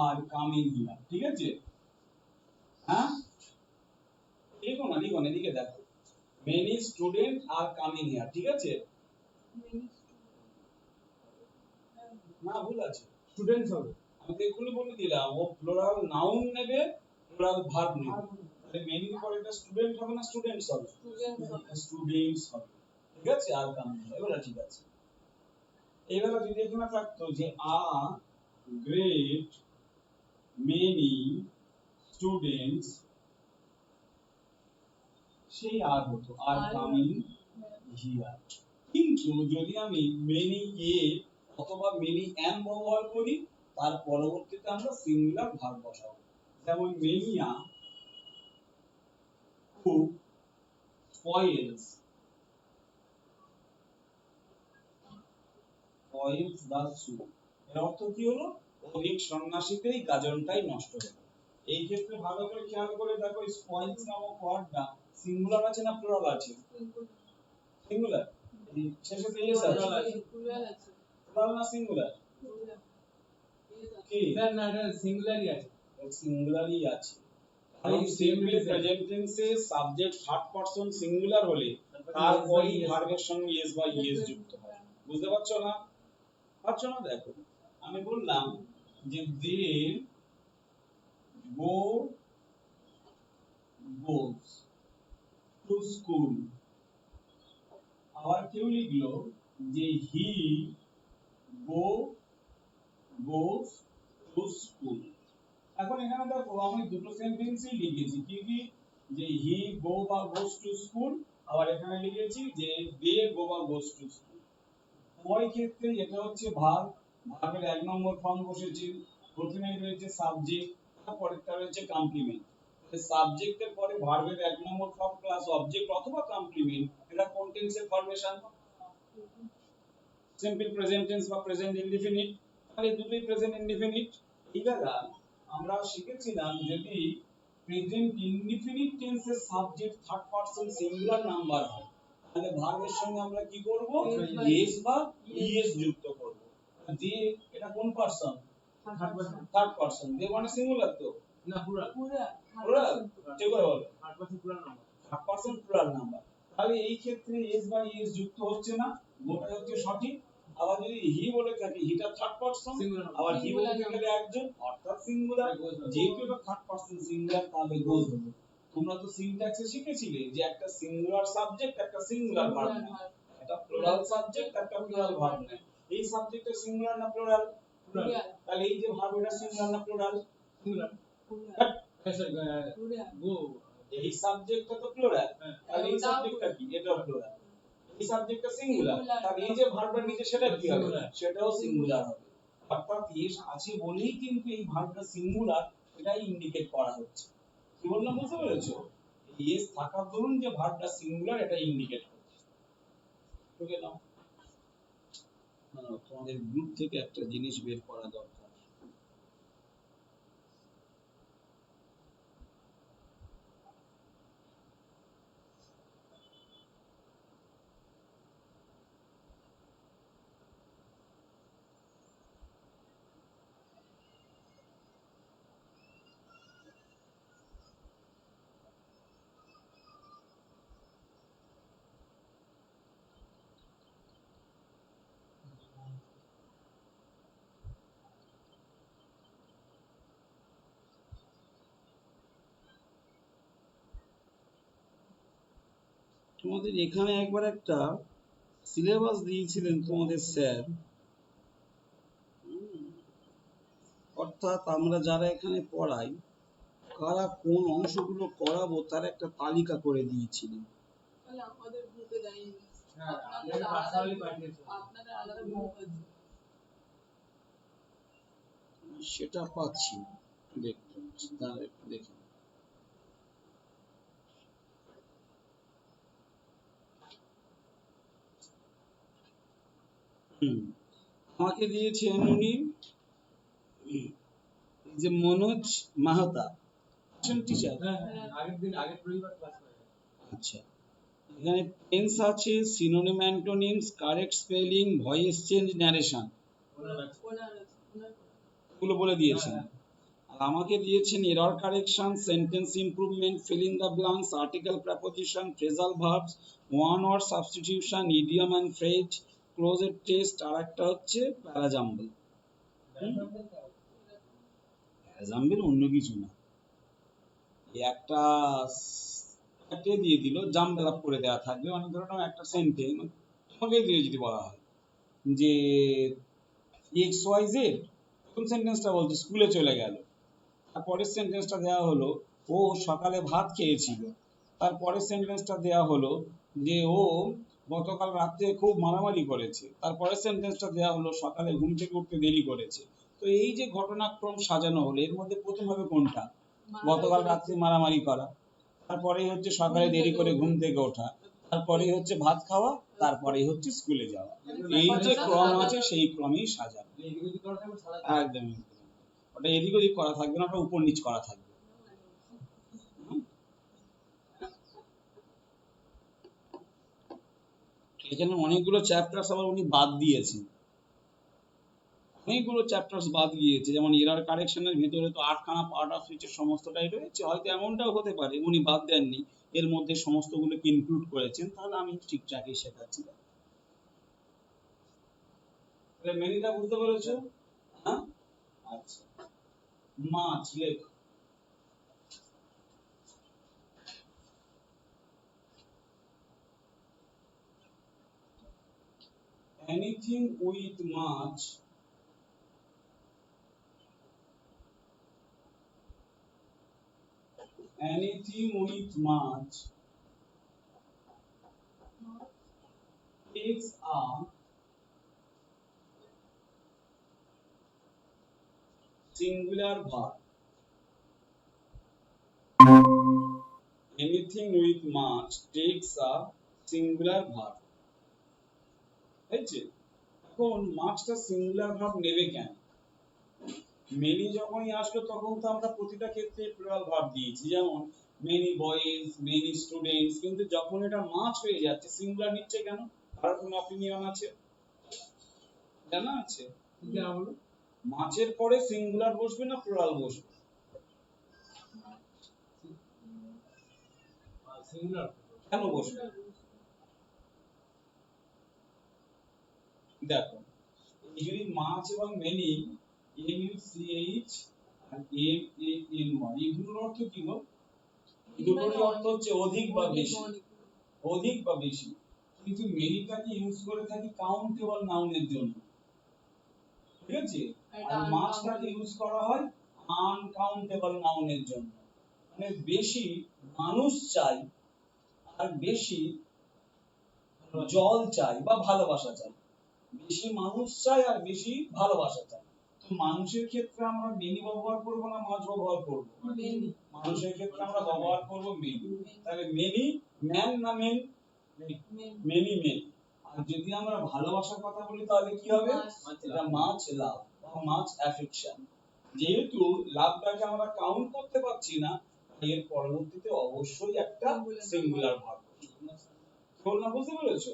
are coming here. ঠিক আছে, হ্যাঁ লিখো না, লিখো না, এদিকে দেখো, many student are coming here. ঠিক আছে, many না ভুল আছে, স্টুডেন্টস হবে। আমি তো এক্ষুনি বলে দিলাম ও প্লুরাল নাউন নেবে, প্লুরাল ভার্ব নেবে, তাহলে many এর পরে এটা স্টুডেন্ট হবে না স্টুডেন্টস হবে? স্টুডেন্টস হবে। ঠিক আছে, আর কামিং এবার ঠিক আছে। এবার যদি এখানে থাকতো যে আ গ্রেট মেনি স্টুডেন্টস, সেই আর হতো আর কামিং হিয়ার। কিন্তু যদি আমি মেনি এ অথবা মেনি এম ব্যবহার করি, তার পরবর্তীতে আমরা সিঙ্গুলার ভার্ব বসাবো। যেমন mania who spoils the soup। এর অর্থ কি হলো? অধিক সন্ন্যাসীতেই গাজনটাই নষ্ট হলো। এই ক্ষেত্রে ভালো করে খেয়াল করে দেখো, spoils নামক ওয়ার্ডটা সিঙ্গুলার আছে না প্লুরাল আছে? সিঙ্গুলার। শেষে তো এস আছে, প্লুরাল না সিঙ্গুলার? কি স্যার না, এটা সিঙ্গুলারই আছে। সিঙ্গুলারই আছে, কারণ সিম্পলি প্রেজেন্ট টেন্সে সাবজেক্ট থার্ড পারসন সিঙ্গুলার হলে তারপরই ভার্বের সঙ্গে এস বা ইএস যুক্ত হয়। বুঝতে পারছো না? পারছো না? দেখো আমি বললাম যে দে goes to school, আবার কেউ লিখলো যে he goes to school। এখন এখানে দেখো আমি দুটো সেন্টেন্সই লিখেছি, কি কি, যে he go বা goes to school, আবার এখানে লিখেছি যে they go বা goes to school। উভয় ক্ষেত্রে এটা হচ্ছে ভার্বের এক নম্বর ফর্ম বসেছে। প্রথমেই রয়েছে সাবজেক্ট, তারপরেরটা রয়েছে কমপ্লিমেন্ট। সাবজেক্টের পরে ভার্বের এক নম্বর ফর্ম প্লাস অবজেক্ট অথবা কমপ্লিমেন্ট, এটা কোন টেন্সের ফরমেশন? সিম্পল প্রেজেন্ট টেন্স বা প্রেজেন্ট ইনডিফিনিট। তাহলে দুটোই প্রেজেন্ট ইনডিফিনিট। এবার আমরা শিখেছিলাম যদি প্রেজেন্ট ইনডিফিনিট টেন্সের subject third person singular number হয় তাহলে ভার্বের সঙ্গে আমরা কি করব? এস বা ইএস যুক্ত করব। যে এটা কোন পারসন? Third person. দে মানে সিঙ্গুলার তো না প্লুরাল প্লুরাল ঠিক আছে বলো। Third person plural number. Third person plural number. তাহলে এই ক্ষেত্রে এস বা ইএস যুক্ত হচ্ছে না, গোটাই হচ্ছে সঠিক। আবার যদি হি বলে থাকে হিটা থার্ড পারসন, আবার হি বলতে গেলে একজন অর্থাৎ সিঙ্গুলার। যেহেতু এটা থার্ড পারসন সিঙ্গুলার তাহলে গোজ হলো। তোমরা তো সিনট্যাক্সে শিখেছিলে যে একটা সিঙ্গুলার সাবজেক্ট একটা সিঙ্গুলার ভার্ব নেয়, একটা প্লুরাল সাবজেক্ট একটা প্লুরাল ভার্ব নেয়। এই সাবজেক্টটা সিঙ্গুলার না প্লুরাল? তাহলে এই যে ভার্ব এটা সিঙ্গুলার না প্লুরাল? সিঙ্গুলার। গো এই সাবজেক্টটা তো প্লুরাল, তাহলে এই সাবজেক্টটা কি? এটা প্লুরাল। এই সাবজেক্টটা সিঙ্গুলার, তাহলে এই যে ভার্বটা নিচে সেটা কি হবে? সেটাও সিঙ্গুলার হবে। অর্থাৎ এস আছে বলেই কিন্তু এই ভার্বটা সিঙ্গুলার, এটাই ইন্ডিকেট করা হচ্ছে। কি বললাম বুঝতে পেরেছো? এস থাকার দরুন যে ভার্বটা সিঙ্গুলার এটা ইন্ডিকেট করছে। ওকে নাও তোমাদের গ্রুপ থেকে একটা জিনিস বের করা দরকার। তোমাদের এখানে একবার একটা সিলেবাস দিয়েছিলেন তোমাদের স্যার, অর্থাৎ আমরা যারা এখানে পড়াই কারা কোন অংশগুলো করাবো তার একটা তালিকা করে দিয়েছিলেন। তাহলে আমাদের গ্রুপে দেয়নি। হ্যাঁ আপনাদের পার্সোনালি পাঠিয়েছে। আপনাদের আলাদা গ্রুপ আছে। সেটা পাচ্ছি না, দেখতে হচ্ছে, তাহলে একটু দেখি। আমাকে দিয়েছেন উনি যে মনোজ মাহাতা, টিচার। আগের রবিবার ক্লাস হয়ে গেছে। আচ্ছা, এখানে টেন্স আছে, synonym antonyms, correct spelling, voice change, narration, এগুলো বলে দিয়েছেন। আর আমাকে দিয়েছেন error correction, sentence improvement, fill in the blanks, article preposition, phrasal verbs, one word substitution, idiom and phrase, ক্লোজের টেস্ট, আর একটা হচ্ছে প্যারাজাম্বল। প্যারাজাম্বল অন্য কিছু না, একটা একটা দিয়ে দিল, জাম্বল আপ করে দেওয়া থাকবে। মানে ধরো নাও একটা সেন্টেন্স তোমাকে দিয়ে যদি বলা হয় যে এক্স ওয়াই জেড, প্রথম সেন্টেন্সটা বলছে স্কুলে চলে গেল, তারপরের সেন্টেন্সটা দেওয়া হলো ও সকালে ভাত খেয়েছিল, তারপরের সেন্টেন্সটা দেওয়া হলো যে ও গতকাল রাতে খুব মারামারি করেছে, তারপরের সেন্টেন্সটা দেওয়া হলো সকালে ঘুম থেকে উঠতে দেরি করেছে। তো এই যে ঘটনাক্রম সাজানো হলো এর মধ্যে প্রথম হবে কোনটা? গতকাল রাতে মারামারি করা, তারপরেই হচ্ছে সকালে দেরি করে ঘুম থেকে ওঠা, তারপরেই হচ্ছে ভাত খাওয়া, তারপরেই হচ্ছে স্কুলে যাওয়া। এই যে ক্রম আছে সেই ক্রমেই সাজানো। এদিক ওদিক করা থাকবে সাদা। একদম ওটা এদিক ওদিক করা থাকবে না, ওটা উপর নিচ করা থাকবে। এখানে অনেকগুলো চ্যাপ্টার্স আবার উনি বাদ দিয়েছেন, অনেকগুলো চ্যাপ্টার্স বাদ গিয়েছে। যেমন এরর কারেকশনের ভিতরে তো 8খানা পার্ট অফ স্পিচের সমস্তটাই রয়েছে, হয়তো এমনটাও হতে পারে উনি বাদ দেননি, এর মধ্যে সমস্তগুলোকে ইনক্লুড করেছেন। তাহলে আমি ঠিকঠাকই শেখাচ্ছি। তাহলে মেনিটা বুঝতে পেরেছো? হ্যাঁ, আচ্ছা, মাছ লেখ। Anything with much takes a singular verb. Anything with much takes a singular verb. হয়েছে? এখন মাছটা সিঙ্গুলার ভার্ব নেবে কেন? মেনি যখনই আসলো তখন তো আমরা প্রতিটা ক্ষেত্রে প্লুরাল ভার্ব দিয়েছি, যেমন মেনি বয়েজ, মেনি স্টুডেন্টস, কিন্তু যখন এটা মাছ হয়ে যাচ্ছে সিঙ্গুলার নিচ্ছে কেন? কারোর কোনো অপিনিয়ন আছে? জানা আছে? কি না বলো? মাছের পরে সিঙ্গুলার বসবে না প্লুরাল বসবে? সিঙ্গুলার। কেন বসবে? দেখো, এই যদি মাছ এবং মেনি, MUCH আর MANY, এগুলোর অর্থ কি গো? দুটোরই অর্থ হচ্ছে অধিক বা বেশি, অধিক বা বেশি। কিন্তু মেনিটাকে ইউজ করে থাকি কাউন্টেবল নাউনের জন্য, ঠিক আছে? আর মাছটাকে ইউজ করা হয় আনকাউন্টেবল নাউনের জন্য। মানে বেশি মানুষ চাই আর বেশি জল চাই বা ভালোবাসা চাই, বেশি মানুষ চাই আর বেশি ভালোবাসা চাই। তো মানুষের ক্ষেত্রে আমরা মেনি ব্যবহার করব না মাছ ব্যবহার করব? মানুষের ক্ষেত্রে আমরা ব্যবহার করব মেনি। তাহলে মেনি ম্যান না মেন? Many men. আর যদি আমরা ভালোবাসার কথা বলি তাহলে কি হবে? এটা মাছ লাভ বা মাছ অ্যাফেকশন। যেহেতু লাভটাকে আমরা কাউন্ট করতে পারছি না, এর পরবর্তীতে অবশ্যই একটা সিঙ্গুলার ভার্ব বসবে। না, বুঝতে পেরেছো?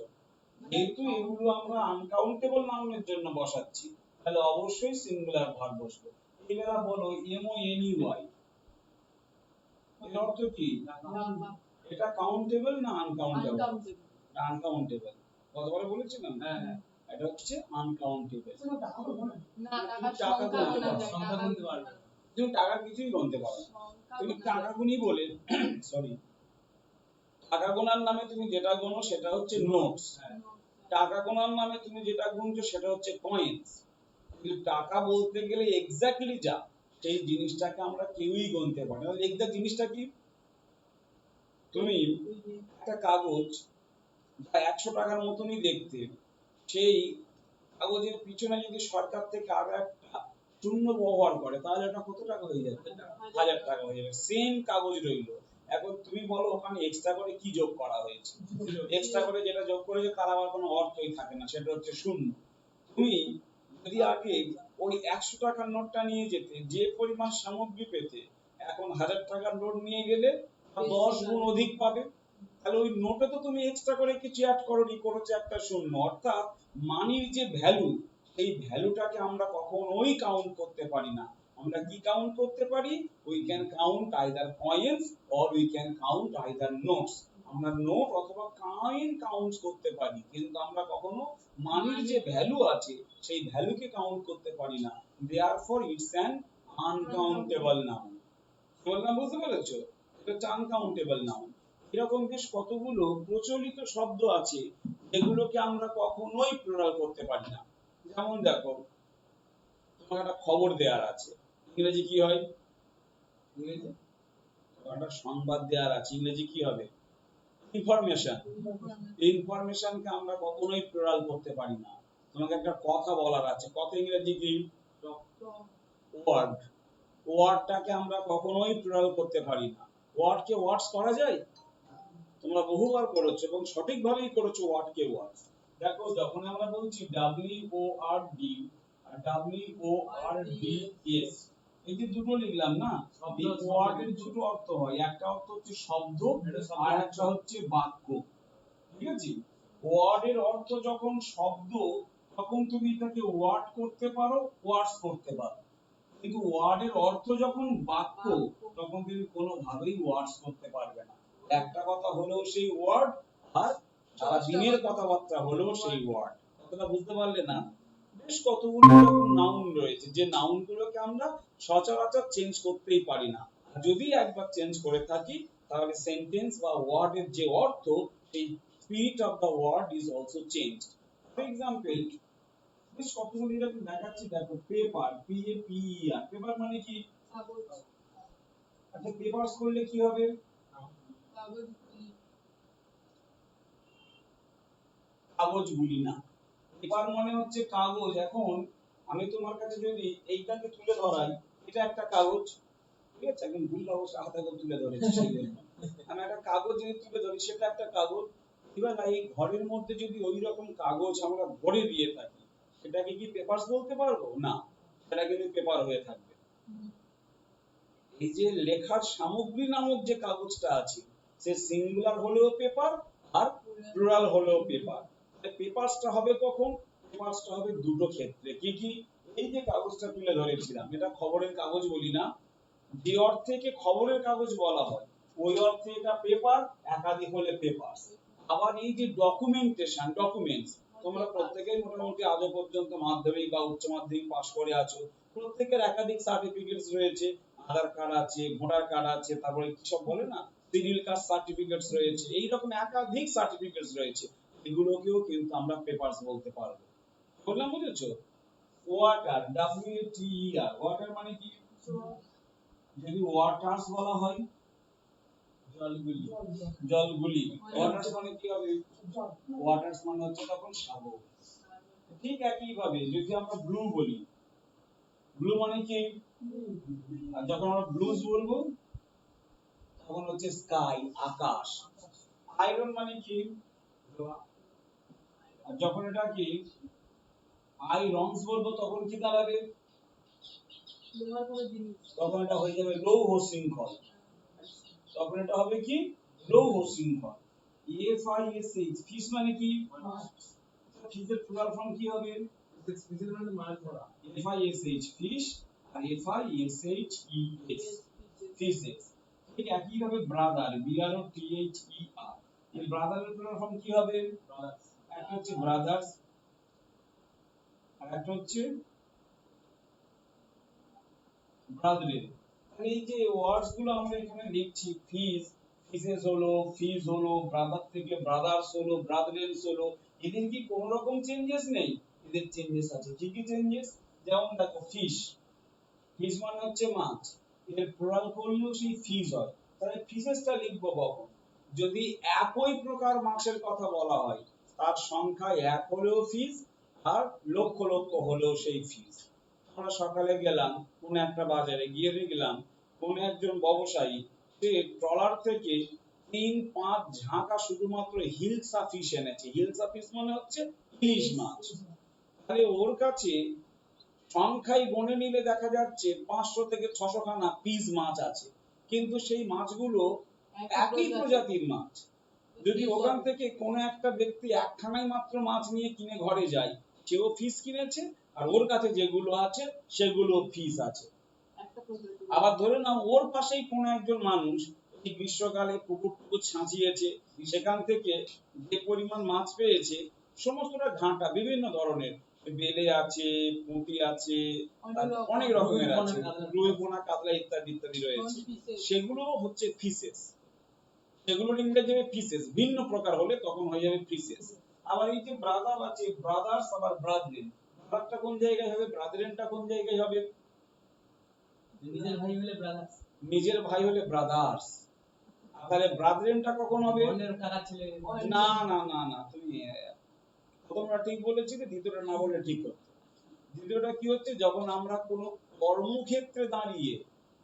যেহেতু এগুলো আমরা আনকাউন্টেবল নাউনের জন্য বসাচ্ছি, তাহলে অবশ্যই সিঙ্গুলার ভার্ব বসবে। এবার বলো MONEY, এর অর্থ কি? এটা কাউন্টেবল না আনকাউন্টেবল? আনকাউন্টেবল। কতবার বলেছিলাম? হ্যাঁ, এটা হচ্ছে আনকাউন্টেবল। না, টাকা টাকা সংখ্যা গুনতে গোনা পারবে যায় না। না। তুমি টাকা কিছুই গুনতে পারো না। তুমি টাকা গুনি বলে সরি, টাকা গোনার নামে তুমি যেটা গোনো সেটা হচ্ছে নোটস। টাকা গোনার নামে তুমি যেটা গুনছো সেটা হচ্ছে কয়েন্স। কিন্তু টাকা বলতে গেলে এক্স্যাক্টলি যা, সেই জিনিসটাকে আমরা কেউই গুনতে পারি না। এক্স্যাক্ট জিনিসটা কি? তুমি একটা কাগজ যা 100 টাকার মতনই দেখতে, সেই কাগজের পিছনে যদি সরকার থেকে আরো একটা শূন্য ব্যবহার করে তাহলে এটা কত টাকা হয়ে যাবে? 1000 টাকা হয়ে যাবে। সেম কাগজ রইলো, এখন তুমি বলো ওখানে এক্সট্রা করে কি যোগ করা হয়েছে? এক্সট্রা করে যেটা যোগ করেছে তার আবার কোনো অর্থই থাকে না, সেটা হচ্ছে শূন্য। তুমি যদি আগে ওই 100 টাকার নোটটা নিয়ে যেতে, যে পরিমাণ সামগ্রী পেতে, এখন 1000 টাকার নোট নিয়ে গেলে 10 গুণ অধিক পাবে। তাহলে ওই নোটে তো তুমি এক্সট্রা করে কিছু অ্যাড করোনি, করেছে একটা শূন্য। অর্থাৎ মানির যে ভ্যালু, এই ভ্যালুটাকে আমরা কখনোই কাউন্ট করতে পারি না। আমরা কি কাউন্ট করতে পারি? We can count either coins or we can count either notes. আমরা নোট অথবা কয়েন কাউন্ট করতে পারি, কিন্তু আমরা কখনো মানির যে ভ্যালু আছে সেই ভ্যালুকে কাউন্ট করতে পারি না। Therefore it's an uncountable noun. বললাম, বুঝতে পেরেছো? এটা হচ্ছে আনকাউন্টেবল নাউন। এরকম বেশ কতগুলো প্রচলিত শব্দ আছে যেগুলোকে আমরা কখনোই প্লুরাল করতে পারি না। যেমন দেখো, তোমার একটা খবর দেওয়ার আছে, ইংরেজি কি হয়? ইংরেজি একটা সংবাদ দেওয়ার আছে, ইংরেজি কি হবে? ইনফরমেশন। ইনফরমেশনকে আমরা কখনোই প্লুরাল করতে পারি না। তোমাকে একটা কথা বলার আছে, কথা ইংরেজি কি? ওয়ার্ড। ওয়ার্ডটাকে আমরা কখনোই প্লুরাল করতে পারি না। ওয়ার্ডকে ওয়ার্ডস করা যায়? তোমরা বহুবার করেছো এবং সঠিকভাবেই করেছো ওয়ার্ডকে ওয়ার্ডস। দেখো, যখন আমরা বলছি WORD আর WORDS, এই যে দুটো লিখলাম না, এই ওয়ার্ডের দুটো অর্থ হয়, একটা অর্থ হচ্ছে শব্দ আর একটা হচ্ছে বাক্য, ঠিক আছে? ওয়ার্ডের অর্থ যখন শব্দ, তখন তুমি এটাকে ওয়ার্ড করতে পারো, ওয়ার্ডস করতে পারো। কিন্তু ওয়ার্ডের অর্থ যখন বাক্য, তখন তুমি কোনোভাবেই ওয়ার্ডস করতে পারবে না। একটা কথা হলো সেই ওয়ার্ড, আর সারা দিনের কথাবার্তা হলো সেই ওয়ার্ড। কথাটা বুঝতে পারলে না? বেশ কতগুলো এরকম নাউন রয়েছে যে নাউনগুলোকে আমরা সচরাচর চেঞ্জ করতেই পারি না। আর যদি একবার চেঞ্জ করে থাকি তাহলে সেন্টেন্স বা ওয়ার্ডের যে অর্থ, সেই spirit of the word is also changed. For example, বেশ কতগুলো এরকম দেখাচ্ছি, দেখো, পেপার, PAPER, পেপার মানে কি? আচ্ছা, পেপারস করলে কি হবে? কাগজগুলি না। পেপার মানে হচ্ছে কাগজ। এখন আমি তোমার কাছে যদি এইটাকে তুলে ধরাই, এটা একটা কাগজ, ঠিক আছে, একদম ভুল অবশ্য হাতে করে তুলে ধরেছি সেই জন্য। আমি একটা কাগজ যদি তুলে ধরি সেটা একটা কাগজ। এবার এই ঘরের মধ্যে যদি ওই রকম কাগজ আমরা ভরে দিয়ে থাকি সেটাকে কি পেপারস বলতে পারবো? না, সেটা কিন্তু পেপার হয়ে থাকবে। এই যে লেখার সামগ্রী নামক যে কাগজটা আছে সে সিঙ্গুলার হলেও পেপার আর প্লুরাল হলেও পেপার। পেপারসটা হবে কখন? পেপারসটা হবে দুটো ক্ষেত্রে। কি কি? এই যে কাগজটা তুলে ধরেছিলাম এটা খবরের কাগজ বলি না, যে অর্থে একে খবরের কাগজ বলা হয় ওই অর্থে এটা পেপার, একাধিক হলে পেপারস। আবার এই যে ডকুমেন্টেশন, ডকুমেন্টস, তোমরা প্রত্যেকেই মোটামুটি আজও পর্যন্ত মাধ্যমিক বা উচ্চ মাধ্যমিক পাশ করে আছো, প্রত্যেকের একাধিক সার্টিফিকেটস রয়েছে, আধার কার্ড আছে, ভোটার কার্ড আছে, তারপরে কি সব বলে না সিরিয়াল কাস্ট সার্টিফিকেটস রয়েছে, এই রকম একাধিক সার্টিফিকেটস রয়েছে, এগুলোকেও কিন্তু আমরা পেপারস বলতে পারবো। বললাম, বুঝেছো? ওয়াটার, WATER, ওয়াটার মানে কি? যদি ওয়াটার্স বলা হয় জলগুলি, জলগুলি, ওয়াটার্স মানে কি হবে? ওয়াটার্স মানে হচ্ছে তখন সাগর। ঠিক একই ভাবে যদি আমরা ব্লু বলি, ব্লু মানে কি? আর যখন আমরা ব্লুজ বলবো তখন হচ্ছে স্কাই, আকাশ। আয়রন মানে কি? আর যখন এটা কি আয়রনস বলবো তখন কি দাঁড়াবে? লোহার কোনো জিনিস। তখন এটা হয়ে যাবে লৌহ শৃঙ্খল। তখন এটা হবে কি? লৌহ শৃঙ্খল। FISH, ফিশ মানে কি? ফিশের প্লুরাল ফর্ম কি হবে? ফিশের মানে মাছ ধরা। FISH, ফিশ, আর FISHES, ফিশেস। ঠিক একই ভাবে ব্রাদার, BROTHER, এই ব্রাদারের প্লুরাল ফর্ম কি হবে? একটা হচ্ছে ব্রাদার্স আর একটা হচ্ছে ব্রাদারেন। এই যে ওয়ার্ডস গুলো আমরা এখানে লিখছি, ফিশ, ফিশেস হলো, ফিশ হলো, ব্রাদার থেকে ব্রাদার্স হলো, ব্রাদারেন্স হলো, এদের কি কোনো রকম চেঞ্জেস নেই? এদের চেঞ্জেস আছে। কি কি চেঞ্জেস? যেমন দেখো ফিশ, ফিশ মানে হচ্ছে মাছ, এর প্লুরাল করলেও সেই ফিশ হয়। তাহলে ফিশেসটা লিখবো কখন? যদি একই প্রকার মাছের কথা বলা হয়, তার সংখ্যা এক হলেও ফিশ আর লক্ষ লক্ষ হলেও সেই ফিশ। আমরা সকালে গেলাম কোন একটা বাজারে, গিয়ে দেখলাম কোন একজন ব্যবসায়ী সে ট্রলার থেকে 3-5 ঝাঁকা শুধুমাত্র হিলসা ফিশ এনেছে। হিলসা ফিশ মানে হচ্ছে ইলিশ মাছ। তাহলে ওর কাছে সংখ্যায় গণে নিলে দেখা যাচ্ছে 500 থেকে 600 খানা পিস মাছ আছে, কিন্তু সেই মাছগুলো একই প্রজাতির মাছ। যদি ওখান থেকে কোনো একটা ব্যক্তি একখানাই মাত্র মাছ নিয়ে কিনে ঘরে যায়, সেও ফিশ কিনেছে আর ওর কাছে যেগুলো আছে সেগুলো ফিশ আছে। আবার ধরে নাও ওর পাশেই কোনো একজন মানুষ এই গ্রীষ্মকালে পুকুর ছাঁচিয়েছে, সেখান থেকে যে পরিমাণ মাছ পেয়েছে সমস্তটা ঘাঁটা বিভিন্ন ধরনের, বেলে আছে, পুঁটি আছে, অনেক রকমের আছে, রুই, পোনা, কাতলা ইত্যাদি ইত্যাদি রয়েছে, সেগুলো হচ্ছে ফিশেস। সেগুলোর ইংরেজি হবে ফিশেস। ভিন্ন প্রকার হলে তখন হয়ে যাবে ফিশেস। আবার এই যে ব্রাদার আছে, ব্রাদার্স আবার ব্রাদারেন, ব্রাদারটা কোন জায়গায় হবে, ব্রাদারেনটা কোন জায়গায় হবে? নিজের ভাই হলে ব্রাদার্স, নিজের ভাই হলে ব্রাদার্স। তাহলে ব্রাদারেনটা কখন হবে? অন্যের কাকা ছেলে। না না না না, তুমি প্রথমটা ঠিক বলেছিলে, দ্বিতীয়টা না বললে ঠিক হতো। দ্বিতীয়টা কি হচ্ছে, যখন আমরা কোনো কর্মক্ষেত্রে দাঁড়িয়ে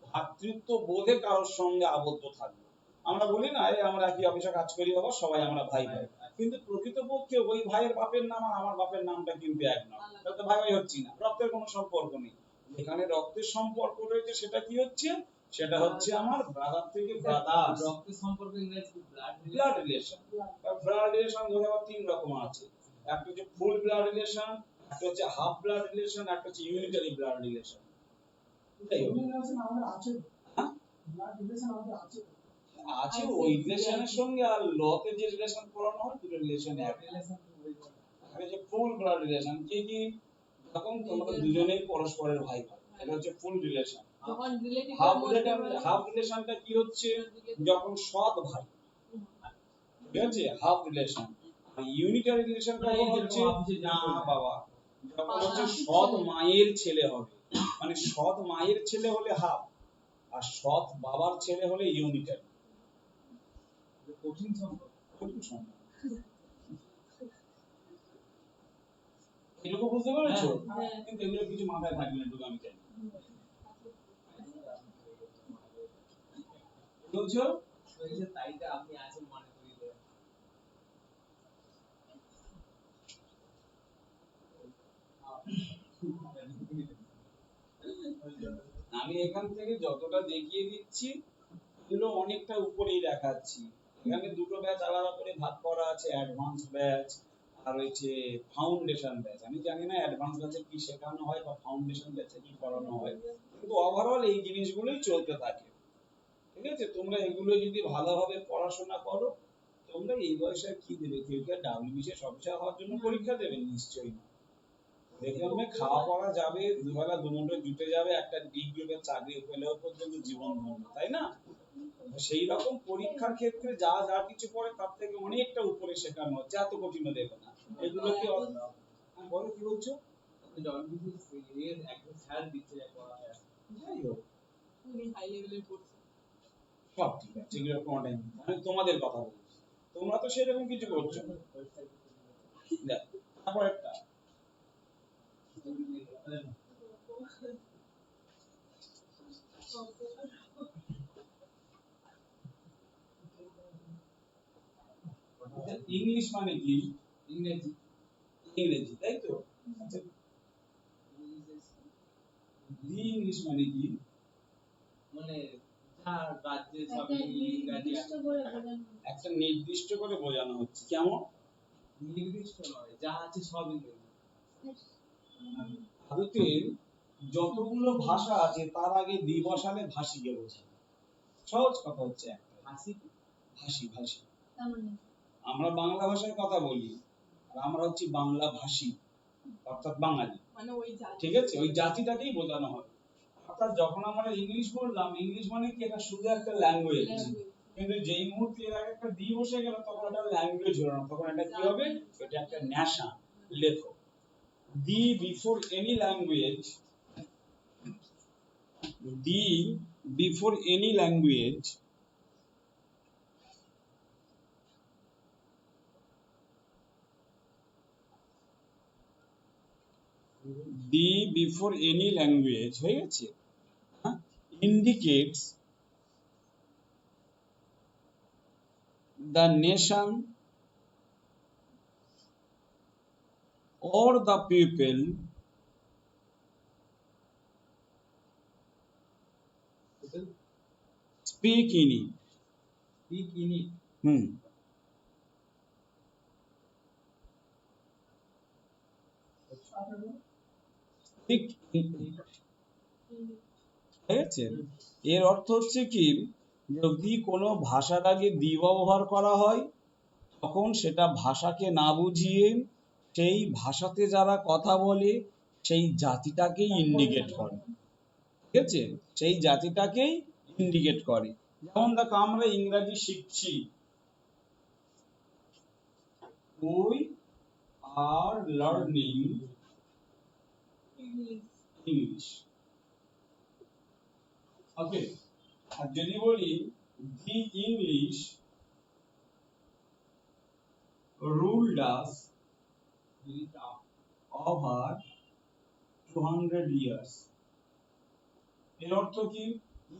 ভ্রাতৃত্ব বোধে কারোর সঙ্গে আবদ্ধ থাকবো, আমরা বলি না এই আমরা একই অফিসে কাজ করি বাবা, সবাই আমরা ভাই ভাই, কিন্তু প্রকৃতপক্ষে ওই ভাইয়ের বাপের নাম আর আমার বাপের নামটা কিন্তু এক নয়, তাহলে তো ভাই ভাই হচ্ছি না, রক্তের কোনো সম্পর্ক নেই। যেখানে রক্তের সম্পর্ক রয়েছে সেটা কি হচ্ছে? সেটা হচ্ছে আমার ব্রাদার থেকে ব্রাদার। রক্তের সম্পর্ক ইংরেজি ব্লাড রিলেশন। ব্লাড রিলেশন ধরে আবার তিন রকম আছে, একটা হচ্ছে ফুল ব্লাড রিলেশন, একটা হচ্ছে হাফ ব্লাড রিলেশন, একটা হচ্ছে ইউনিটারি ব্লাড রিলেশন। তাই আছে ওই রিলেশনের সঙ্গে আর লতে যে রিলেশন পড়ানো হয় দুটো রিলেশন এক। এটা হচ্ছে ফুল ব্লাড রিলেশন। কি কি? যখন তোমরা দুজনেই পরস্পরের ভাই ভাই, এটা হচ্ছে ফুল রিলেশন। যখন রিলেটিভ হাফ রিলেশনটা কি হচ্ছে? যখন সৎ ভাই, ঠিক আছে, হাফ রিলেশন। আর ইউনিটারি রিলেশন কখন হচ্ছে? না বাবা, যখন হচ্ছে সৎ মায়ের ছেলে হবে, মানে সৎ মায়ের ছেলে হলে হাফ, আর সৎ বাবার ছেলে হলে ইউনিটারি। কঠিন সম্পর্ক, কঠিন সম্পর্ক। এটুকু বুঝতে পেরেছো? কিন্তু এগুলো কিছু মাথায় থাকবে না, এটুকু আমি চাই। বলছো বলছে তাইতে আপনি আছেন মনে করি দেবেন। আমি এখান থেকে যতটা দেখিয়ে দিচ্ছি এগুলো অনেকটা উপরেই দেখাচ্ছি। এখানে দুটো ব্যাচ আলাদা করে ভাগ করা আছে, অ্যাডভান্স ব্যাচ আর হচ্ছে ফাউন্ডেশন ব্যাচ। আমি জানি না অ্যাডভান্স ব্যাচে কি শেখানো হয় বা ফাউন্ডেশন ব্যাচে কি করানো হয়, কিন্তু ওভারঅল এই জিনিসগুলোই চলতে থাকে। ঠিক আছে, তোমরা এগুলো যদি ভালোভাবে পড়াশোনা করো, তোমরা এই বয়সে আর কি দেবে? কেউ কি ডাব্লিউবিসিএস অফিসার হওয়ার জন্য পরীক্ষা দেবে? নিশ্চয়ই না। দেখলাম খাওয়া পড়া যাবে, দুবেলা দুমুঠো জুটে যাবে, একটা ডি গ্রুপের চাকরি পেলেও পর্যন্ত জীবন ধন্য, তাই না? সেই রকম পরীক্ষার ক্ষেত্রে যা যা কিছু পড়ে তার থেকে অনেকটা উপরে শেখানো হচ্ছে, এত কঠিনও দেবে না। এগুলো কি বলো, কি বলছো? ডব্লিউবিসিএস এর একজন স্যার দিচ্ছে পড়ায়। যাই হোক, খুবই হাই লেভেলের কোর্স। সব ঠিক আছে, এগুলো কোনো টাইম আমি তোমাদের কথা বলছি, তোমরা তো সেরকম কিছু করছো না। দেখ, তারপর একটা ইংলিশ মানে কি? ইংরেজি ইংরেজি, তাই তো? আচ্ছা, দি ইংলিশ মানে কি? মানে যা রাজ্যে সব ইংরাজি আছে। একটা নির্দিষ্ট করে বোঝানো হচ্ছে, কেমন? নির্দিষ্ট নয়, যা আছে সব ইংরেজি। ভারতের যতগুলো ভাষা আছে তার আগে দি বসালে ভাষীকে বোঝায়। সহজ কথা হচ্ছে একটা, হাসি ভাষী ভাষী। আমরা বাংলা ভাষায় কথা বলি, আর আমরা হচ্ছে বাংলা ভাষী, অর্থাৎ বাঙালি। মানে ওই জাতি, ঠিক আছে, ওই জাতিটাকেই বোঝানো হয়। অর্থাৎ যখন আমরা ইংলিশ বললাম, ইংলিশ মানে কি? এটা শুধু একটা ল্যাঙ্গুয়েজ। কিন্তু যেই মুহূর্তে এর আগে একটা দি বসে গেল, তখন এটা ল্যাঙ্গুয়েজ হলো না, তখন এটা কি হবে? এটা একটা ন্যাশন। লেখো, দি বিফোর এনি ল্যাঙ্গুয়েজ, দি বিফোর এনি ল্যাঙ্গুয়েজ দি বিফোর এনি ল্যাঙ্গুয়েজ হয়ে গেছে, indicates the nation or the people speak in it. Speak in it. Hmm, speak in it। ঠিক আছে, এর অর্থ হচ্ছে কি? যদি কোনো ভাষার আগে দি ব্যবহার করা হয়, তখন সেটা ভাষাকে না বুঝিয়ে সেই ভাষাতে যারা কথা বলে সেই জাতিটাকেই ইন্ডিকেট করে। ঠিক আছে, সেই জাতিটাকেই ইন্ডিকেট করে। যেমন দেখো, আমরা ইংরেজি শিখছি, we are learning English, ওকে। আর যদি বলি the English ruled us over 200 years, এর অর্থ কি?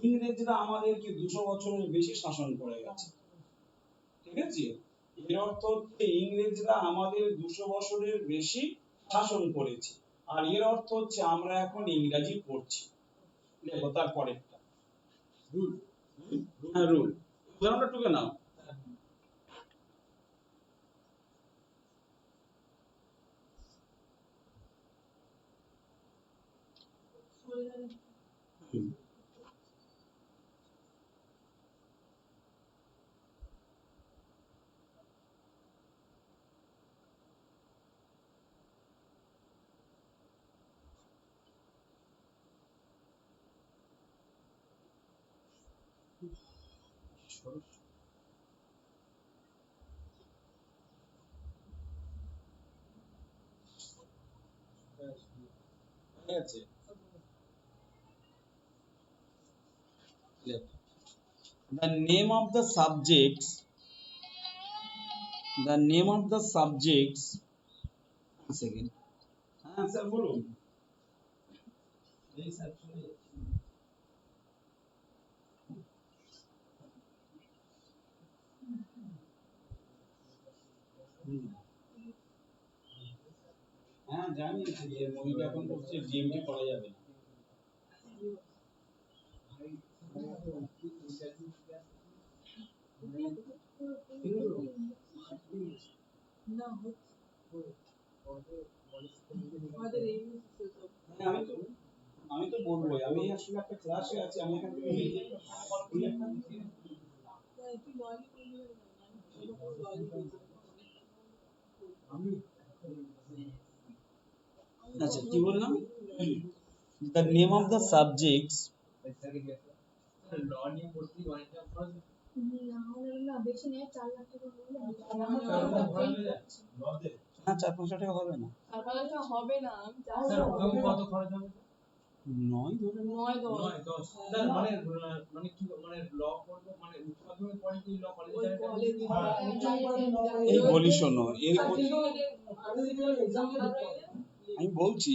ইংরেজরা আমাদেরকে 200 বছরের বেশি শাসন করে গেছে। ঠিক আছে, এর অর্থ হচ্ছে ইংরেজরা আমাদের 200 বছরের বেশি শাসন করেছে। আর এর অর্থ হচ্ছে আমরা এখন ইংরেজি পড়ছি। দেখো তারপরেরটা, রুল। হ্যাঁ, রুল। উদাহরণটা টুকে নাও। হুম। ঠিক আছে, the name of the subjects, the name of the subjects, one second, হ্যাঁ স্যার বলুন। এই স্যার শুনে জানিয়েছি যে মুভিটা এখন করছে ডিএমটি করা যাবে না। না আমাদের এই হ্যাঁ, আমি তো বলবোই, আমি আসলে একটা ক্লাসে আছি, আমি এখান থেকে বেরিয়ে তুই ললি করবি আচ্ছা কি বললাম, the name of the subjects ল নিয়ে পড়তে অনেকটা খরচ না বেশি নেই 4 লাখ টাকা হলে না 4-5 টাকা হবে না, টাকা হবে না আমি স্যার ওখানে কত খরচ হবে? 9 ধরে নাও। 9-10 স্যার মানে কি মানে ল করব মানে উচ্চ মাধ্যমিক পরে কি ল কলেজে এই বলি শোনো, আমি বলছি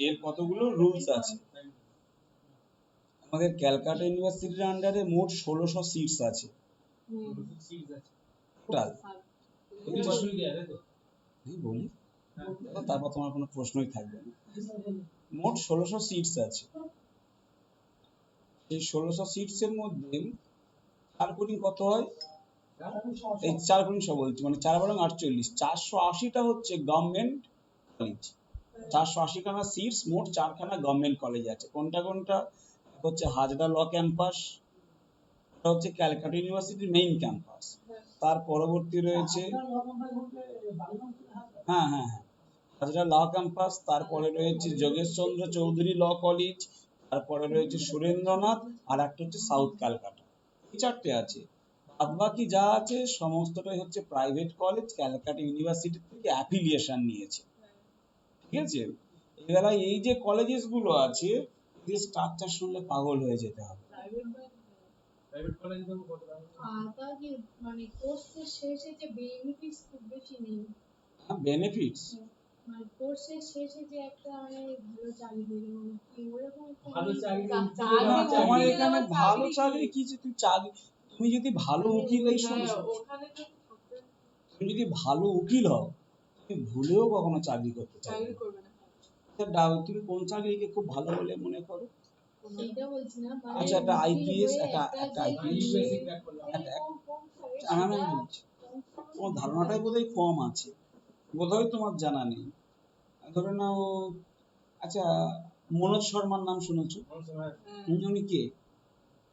এর কতগুলো রুলস আছে। আমাদের ক্যালকাটা ইউনিভার্সিটির আন্ডারে মোট 1600 সিটস আছে সিরিজ আছে টোটাল। প্রতি বছরই দেয়া তাই তো? আমি বলি তারপর তোমার কোনো প্রশ্নই থাকবে না। মোট 1600 সিটস আছে। এই 1600 সিটস এর মধ্যে 4 গুণ কত হয়, এই 4 গুণ সব বলছি, মানে 4 বারং 48, 480টা হচ্ছে গভর্নমেন্ট কলেজ। 480 খানা সিটস, মোট 4 খানা গভর্নমেন্ট কলেজ আছে। কোনটা কোনটা হচ্ছে হাজরা ল ক্যাম্পাস, এটা হচ্ছে ক্যালকাটা ইউনিভার্সিটির মেইন ক্যাম্পাস। তার পরবর্তী রয়েছে হ্যাঁ হ্যাঁ হ্যাঁ হাজরা ল ক্যাম্পাস, তারপরে রয়েছে যোগেশচন্দ্র চৌধুরী ল কলেজ, তারপরে রয়েছে সুরেন্দ্রনাথ, আর একটা হচ্ছে সাউথ ক্যালকাটা। এই 4টে আছে। বাদ বাকি যা আছে সমস্তটাই হচ্ছে প্রাইভেট কলেজ, ক্যালকাটা ইউনিভার্সিটি থেকে অ্যাফিলিয়েশন নিয়েছে। ঠিক আছে, এবেলায় এই যে কলেজেস গুলো আছে এর স্ট্রাকচার শুনলে পাগল হয়ে যেতে হবে। প্রাইভেট কলেজে তো কত টাকা? তা কি মানে কোর্সের শেষে যে বেনিফিটস খুব বেশি নেই, বেনিফিটস মানে কোর্সের শেষে যে একটা মানে ভালো চাকরি দেবে মানে কি ওরকম একটা ভালো চাকরি তোমার এখানে ভালো চাকরি কি যে তুমি যদি ভালো উকিল, এই শোনো ওখানে তো থাকবে তুমি যদি ভালো উকিল হও তুমি ভুলেও কখনো চাকরি করতে চাইবে চাকরি না। করবে না। তুমি কোন চাকরিকে খুব ভালো বলে মনে করো? সেইটা বলছি না মানে আচ্ছা একটা আইপিএস, একটা আইপিএস আইপিএস ক্র্যাক করলাম আমি বলছি তোমার ধারণাটাই বোধহয় কম আছে, বোধহয় তোমার জানা নেই। ধরে নাও, আচ্ছা মনোজ শর্মার নাম শুনেছো? উনি কে?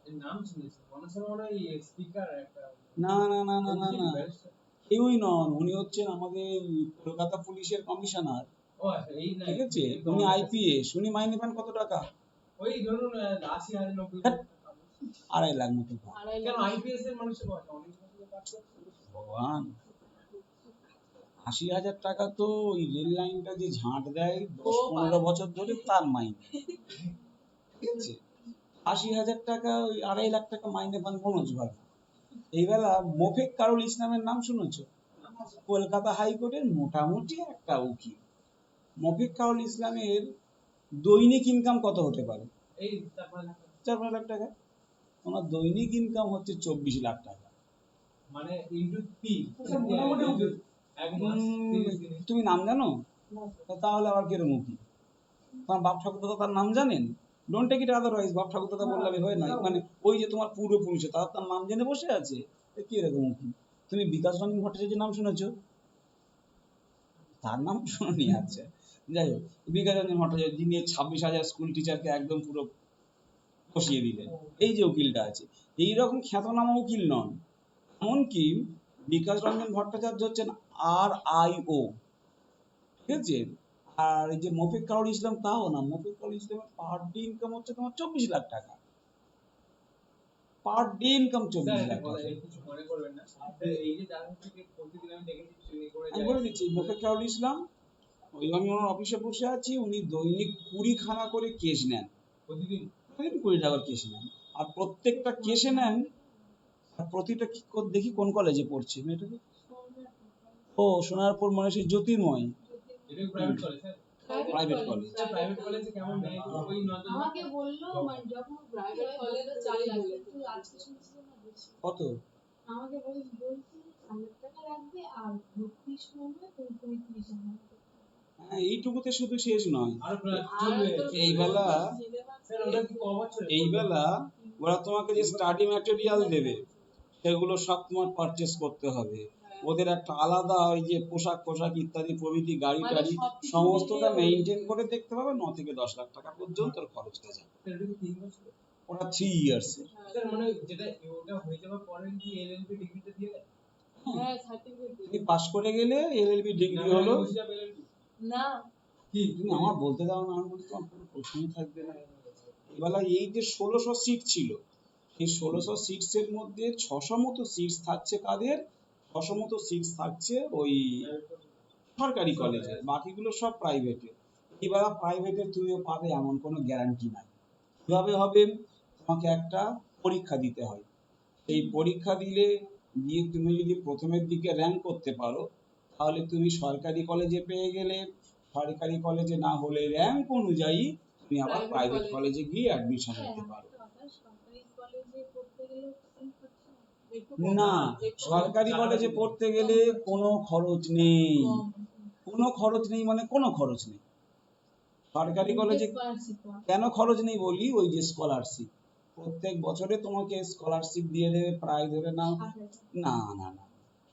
এর নাম শুনেছি মনে হয় ওরা এই স্পিকার একটা না না না না না না কেউই নন, উনি হচ্ছেন আমাদের কলকাতা পুলিশের কমিশনার। ও আচ্ছা এই না ঠিক আছে, উনি আইপিএস। উনি মাইনে পান কত টাকা? ওই ধরুন 80,000 90,000 হ্যাঁ। 2.5 লাখ মতো পান। কেন আইপিএস এর মানুষের বয়স অনেক বছর কাজ করছে ভগবান, 80,000 টাকা তো ওই রেল লাইনটা যে ঝাঁট দেয় 10-15 বছর ধরে তার মাইনে। ঠিক আছে, 80,000 টাকা ওই 2.5 লাখ টাকা মাইনে পান মনোজ ভার্মা। এইবেলা মোফেক কারুল ইসলামের নাম শুনেছো? কলকাতা হাইকোর্টের মোটামুটি একটা উকিল। মোফেক কারুল ইসলামের দৈনিক ইনকাম কত হতে পারে? এই তারপর 4-5 লাখ টাকা। ওনার দৈনিক ইনকাম হচ্ছে 24 লাখ টাকা। মানে ইনটু 3 মোটামুটি এক মাস 30 দিন তুমি নাম জানো? তাহলে আবার কিরকম উকিল? তোমার বাপ ঠাকুরদা তার নাম জানেন? Don't take it otherwise. বাপ ঠাকুরদা বললে হয় না, মানে ওই যে তোমার পূর্বপুরুষ তার নাম জেনে বসে আছে, কি এরকম উকিল? তুমি বিকাশ রঞ্জন ভট্টাচার্যের নাম শুনেছো? তার নাম শুনোনি? আচ্ছা যাই হোক, বিকাশ রঞ্জন ভট্টাচার্য যিনি 26,000 স্কুল টিচারকে একদম পুরো বসিয়ে দিলেন, এই যে উকিলটা আছে, এইরকম খ্যাতনামা উকিল নন। এমনকি বিকাশ রঞ্জন ভট্টাচার্য হচ্ছেন RIO। ঠিক আছে, আর এই যে মফিক কারুল ইসলাম তাও না। মফিক কারুল ইসলামের পার ডে ইনকাম হচ্ছে তোমার 24 লাখ টাকা। পার ডে ইনকাম 24 লাখ টাকা। কিছু মনে করবেন না এই যে যার থেকে প্রতিদিন আমি দেখেছি ট্রেনিং করে আমি বলে দিচ্ছি, মফিক কারুল ইসলাম, ওই আমি ওনার অফিসে বসে আছি, উনি দৈনিক 20 খানা করে কেস নেন। প্রতিদিন 20 টাকার কেস নেন, আর প্রত্যেকটা কেসে নেন। আর প্রতিটা দেখি কোন কলেজে পড়ছে মেয়েটাকে। ও সোনারপুর, মানে সেই জ্যোতির্ময় এটা private college sir private college. Private কলেজে কেমন নেয় ওই নজর আমাকে বললো মানে যখন প্রাইভেট কলেজে 4 লাখ তুই আজকে শুনছিস না বেশি কত? আমাকে বলছি 4 লাখ টাকা লাগবে আর ভর্তির সময় তুই 35,000 হ্যাঁ, এইটুকুতে শুধু শেষ নয়, আরো চলবে এই বেলা স্যার ওটা কি ক বছরে এই বেলা ওরা তোমাকে যে স্টাডি ম্যাটেরিয়াল দেবে সেগুলো সব তোমার পারচেস করতে হবে। ওদের একটা আলাদা ওই যে পোশাক ইত্যাদি প্রভৃতি গাড়ি মানে টাড়ি সবকিছু সমস্তটা মিলিয়ে মেইনটেইন করে দেখতে পাবে। 9 থেকে 10 লাখ টাকা পর্যন্ত ওর খরচটা যাবে। স্যার এটা কি 3 বছর ওটা 3 ইয়ার্স এর। স্যার মানে যেটা ওটা হয়ে যাওয়ার পরে কি এলএলবি ডিগ্রিটা দিয়ে দেয় হ্যাঁ সার্টিফিকেট তুমি পাস করে গেলে এলএলবি ডিগ্রি হলো। না কি তুমি আমার বলতে দাও না, আমি বলতে তোমার কোনো প্রশ্নই থাকবে না। এবেলা এই যে 1600 সিট ছিল, এই 1600 সিটস এর মধ্যে 600 মতো সিটস থাকছে কাদের? 600 মতো সিটস থাকছে ওই সরকারি কলেজে, বাকিগুলো সব প্রাইভেটে। এবার প্রাইভেটে তুমিও পাবে এমন কোনো গ্যারান্টি নাই। কিভাবে হবে? তোমাকে একটা পরীক্ষা দিতে হয়। এই পরীক্ষা দিয়ে তুমি যদি প্রথমের দিকে র্যাঙ্ক করতে পারো তাহলে তুমি সরকারি কলেজে পেয়ে গেলে। সরকারি কলেজে না হলে র্যাঙ্ক অনুযায়ী তুমি আবার Private প্রাইভেট college। কলেজে গিয়ে অ্যাডমিশন হ্যাঁ নিতে আমার পারো। একটা কথা, সরকারি কলেজে পড়তে গেলেও ফিস হচ্ছে না? একটু কম, না, একটু কম। সরকারি কলেজে পড়তে গেলে কোনো খরচ নেই। কম। কোনো খরচ নেই মানে কোনো খরচ নেই। সরকারি কলেজে স্কলারশিপ পাওয়া কেন খরচ নেই বলি, ওই যে স্কলারশিপ প্রত্যেক বছরে তোমাকে স্কলারশিপ দিয়ে দেবে প্রায় ধরে নাও। 60,000 না না না,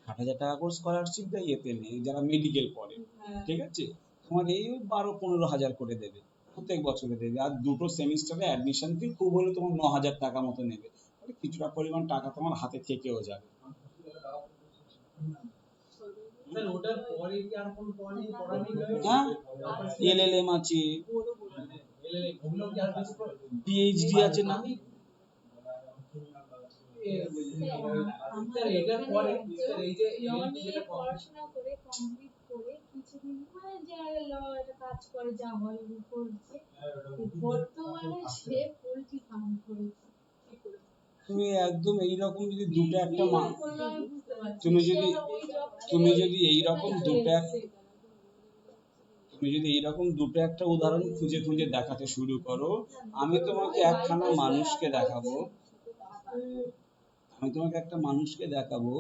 60,000 টাকা করে স্কলারশিপ দেয় এতে নেই, যারা মেডিকেল পড়ে, হ্যাঁ। ঠিক আছে। তোমার এই 12-15 হাজার করে দেবে, প্রত্যেক বছরে দেবে। আর দুটো সেমিস্টারে অ্যাডমিশন ফি খুব হলে তোমার 9,000 টাকা মতো নেবে। মানে কিছুটা পরিমাণ টাকা তোমার হাতে থেকেও যাবে। স্যার ওটার পরে কি আর কোনো পড়া নেই হ্যাঁ, এলএলএম আছে, এলএলএ ওগুলো কি আর বেশি পড়ে পিএইচডি আছে না? স্যার এটার পরে স্যার এই যে ল LLB নিয়ে যেটা পড়াশোনা করে কমপ্লিট করে কিছুদিন মানে যে ল একটা কাজ করে যা হয় ও করছে, বর্তমানে সে পোল্ট্রি ফার্ম করেছে। কি করে? তুমি একদম এইরকম যদি দুটো একটা কিভাবে করলো আমি বুঝতে পারছি না। তুমি সে যদি আবার ওই job তুমি ছেড়ে যদি এইরকম কোথায় দুটো চলে এক এসেছে? তুমি যদি এইরকম দুটো একটা উদাহরণ খুঁজে খুঁজে দেখাতে শুরু করো, আমি তোমাকে একখানা মানুষকে দেখাবো, আমি তোমাকে একটা মানুষকে দেখাবো,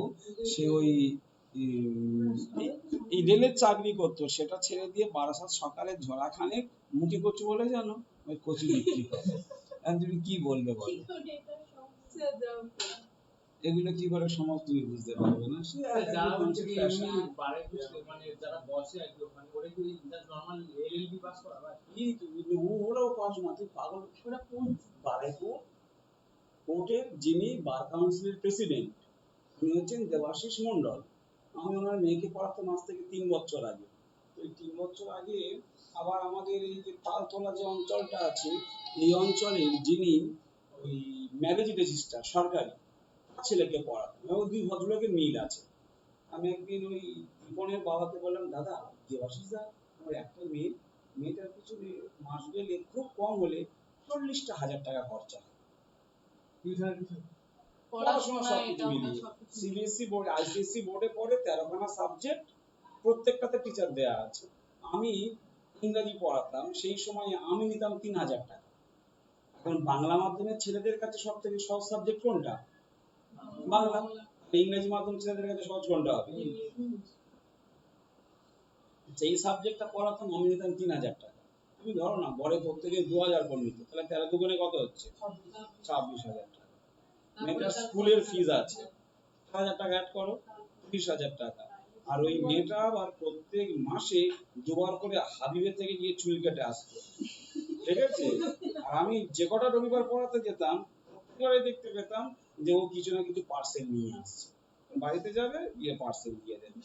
সে ওই এই রেলের চাকরি করতো, সেটা ছেড়ে দিয়ে বারাসাত সকালে ঝোড়াখানে মুখে কচু বলে জানো, ওই কচু বিক্রি করে। এখন তুমি কি বলবে কি বলো? করে এটা সম্ভব? সে যাও। এগুলো কি করে সমাজ তুমি বুঝতে পারবে না? সে স্যার এক যারা একজন হচ্ছে মানুষের কি fashion। এমনি বাড়ে মানে যারা বসে আর কি ওখানে ওরা কি জাস্ট নরমাল এলএলবি পাস করা বা কি ওরাও পাস না, তুই পাগল? ওরা কোন বারাইপুর কোর্টের যিনি বার কাউন্সিলের প্রেসিডেন্ট, উনি হচ্ছেন দেবাশিস মন্ডল। আমি ওনার মেয়েকে পড়াতাম আজ থেকে 3 বছর আগে। তো এই 3 বছর আগে আবার আমাদের এই যে তালতলা যে অঞ্চলটা আছে, এই অঞ্চলের যিনি ওই ম্যারেজ রেজিস্ট্রার সরকারি, তার ছেলেকে পড়াতাম। এবং দুই ভদ্রলোকের মিল আছে। আমি একদিন ওই বোনের বাবাকে বললাম, দাদা দেবাশিস দা, আমার একটা মেয়ে, মেয়েটার পিছনে মাস গেলে খুব কম হলে 40,000 টাকা খরচা হয়। টিউশনের পিছনে পড়াশোনা পড়াশোনা সবকিছু এটা ওটা মিলিয়ে। সবকিছু। সিবিএসসি বোর্ডে, আইসিএসসি বোর্ডে পড়ে 13খানা সাবজেক্ট, প্রত্যেকটাতে টিচার দেয়া আছে। আমি ইংরাজি পড়াতাম, সেই সময় আমি নিতাম 3,000 টাকা। এখন বাংলা মাধ্যমের ছেলেদের কাছে সব থেকে সহজ সাবজেক্ট কোনটা? বাংলা। ইংরেজি মাধ্যম ছেলেদের কাছে সহজ কোনটা হবে? যেই সাবজেক্টটা পড়াতাম আমি নিতাম 3,000 টাকা। তুমি ধরো না গড়ে প্রত্যেকে 2,000 করে নিত, তাহলে 13 দুগুণে কত হচ্ছে? 26,000 টাকা। মেয়েটার স্কুলের ফিজ আছে, 1,000 টাকা অ্যাড করো, 30,000 টাকা। আর ওই মেয়েটা আবার প্রত্যেক মাসে 2বার করে হাবিবে থেকে গিয়ে চুল কেটে আসতো, ঠিক আছে। আর আমি যে কটা রবিবার পড়াতে যেতাম প্রত্যেকবারে দেখতে পেতাম যে ও কিছু না কিছু পার্সেল নিয়ে আসছে, বাড়িতে যাবে গিয়ে পার্সেল দিয়ে দেবে।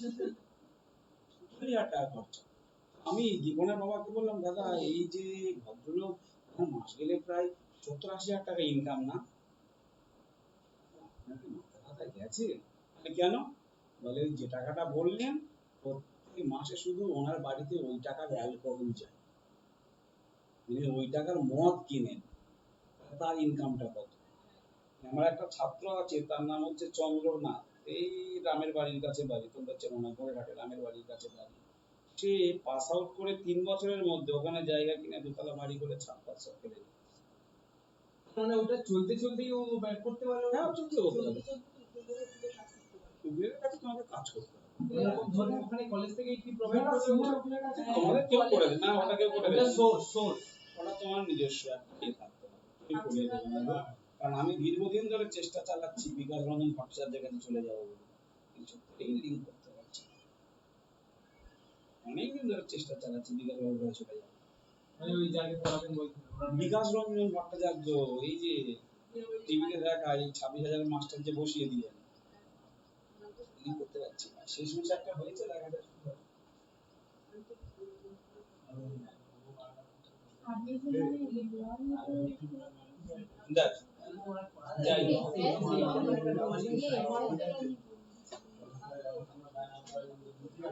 2,000 টাকা খরচা। আমি জীবনের বাবাকে বললাম, দাদা এই যে ভদ্রলোক মাস গেলে প্রায় 70-80 হাজার টাকা ইনকাম না, আপনার কি মাথা ব্যথা গেছে? বলে, কেন? বলে ওই যে টাকাটা বললেন প্রত্যেক মাসে শুধু ওনার বাড়িতে ওই টাকার অ্যালকোহল যায়, মানে ওই টাকার মদ কিনেন, তার ইনকামটা কত? আমার একটা ছাত্র আছে, তার নাম হচ্ছে চন্দ্রনাথ, এই রামের বাড়ির কাছে বাড়ি, তোমরা চেনো না, ঘোড়াঘাটে রামের বাড়ির কাছে বাড়ি। সে পাস আউট করে 3 বছরের মধ্যে ওখানে জায়গা কিনে 2তলা বাড়ি করে ছাদ পাশে ফেলে দিয়েছে। মানে ওটা চলতে চলতেই ও ব্যাক করতে পারলো। হ্যাঁ, চলতে হতে হবে। উকিলের কাছে তোমাকে কাজ করতে হবে। এরকম ধরে ওখানে কলেজ থেকে কি প্রোভাইড করবে? তোমাদের কেউ করে দেবে না, ওটা কেউ করে ওটা দেবে না। সোর্স ওটা তোমার নিজস্ব একটাই থাকতে হবে, কেউ করিয়ে দেবে না গো। কারণ আমি দীর্ঘদিন ধরে চেষ্টা চালাচ্ছি বিকাশ রঞ্জন ভট্টাচার্যের কাছে চলে যাবো বলে, কিছুতেই লিঙ্ক করতে পারছি না। অনেকদিন ধরে চেষ্টা চালাচ্ছি বিকাশ বাবুর কাছে চলে যাবো। মানে ওই যাকে পড়াবেন বলছিল বিকাশ রঞ্জন ভট্টাচার্য, এই যে টিভিতে দেখা এই 26,000 মাস্টার যে বসিয়ে দিলেন, লিঙ্ক করতে পারছি না। শেষ মেশ একটা হয়েছে, দেখা যাক কি হয়। আপনি কি দেখ, যাই হোক।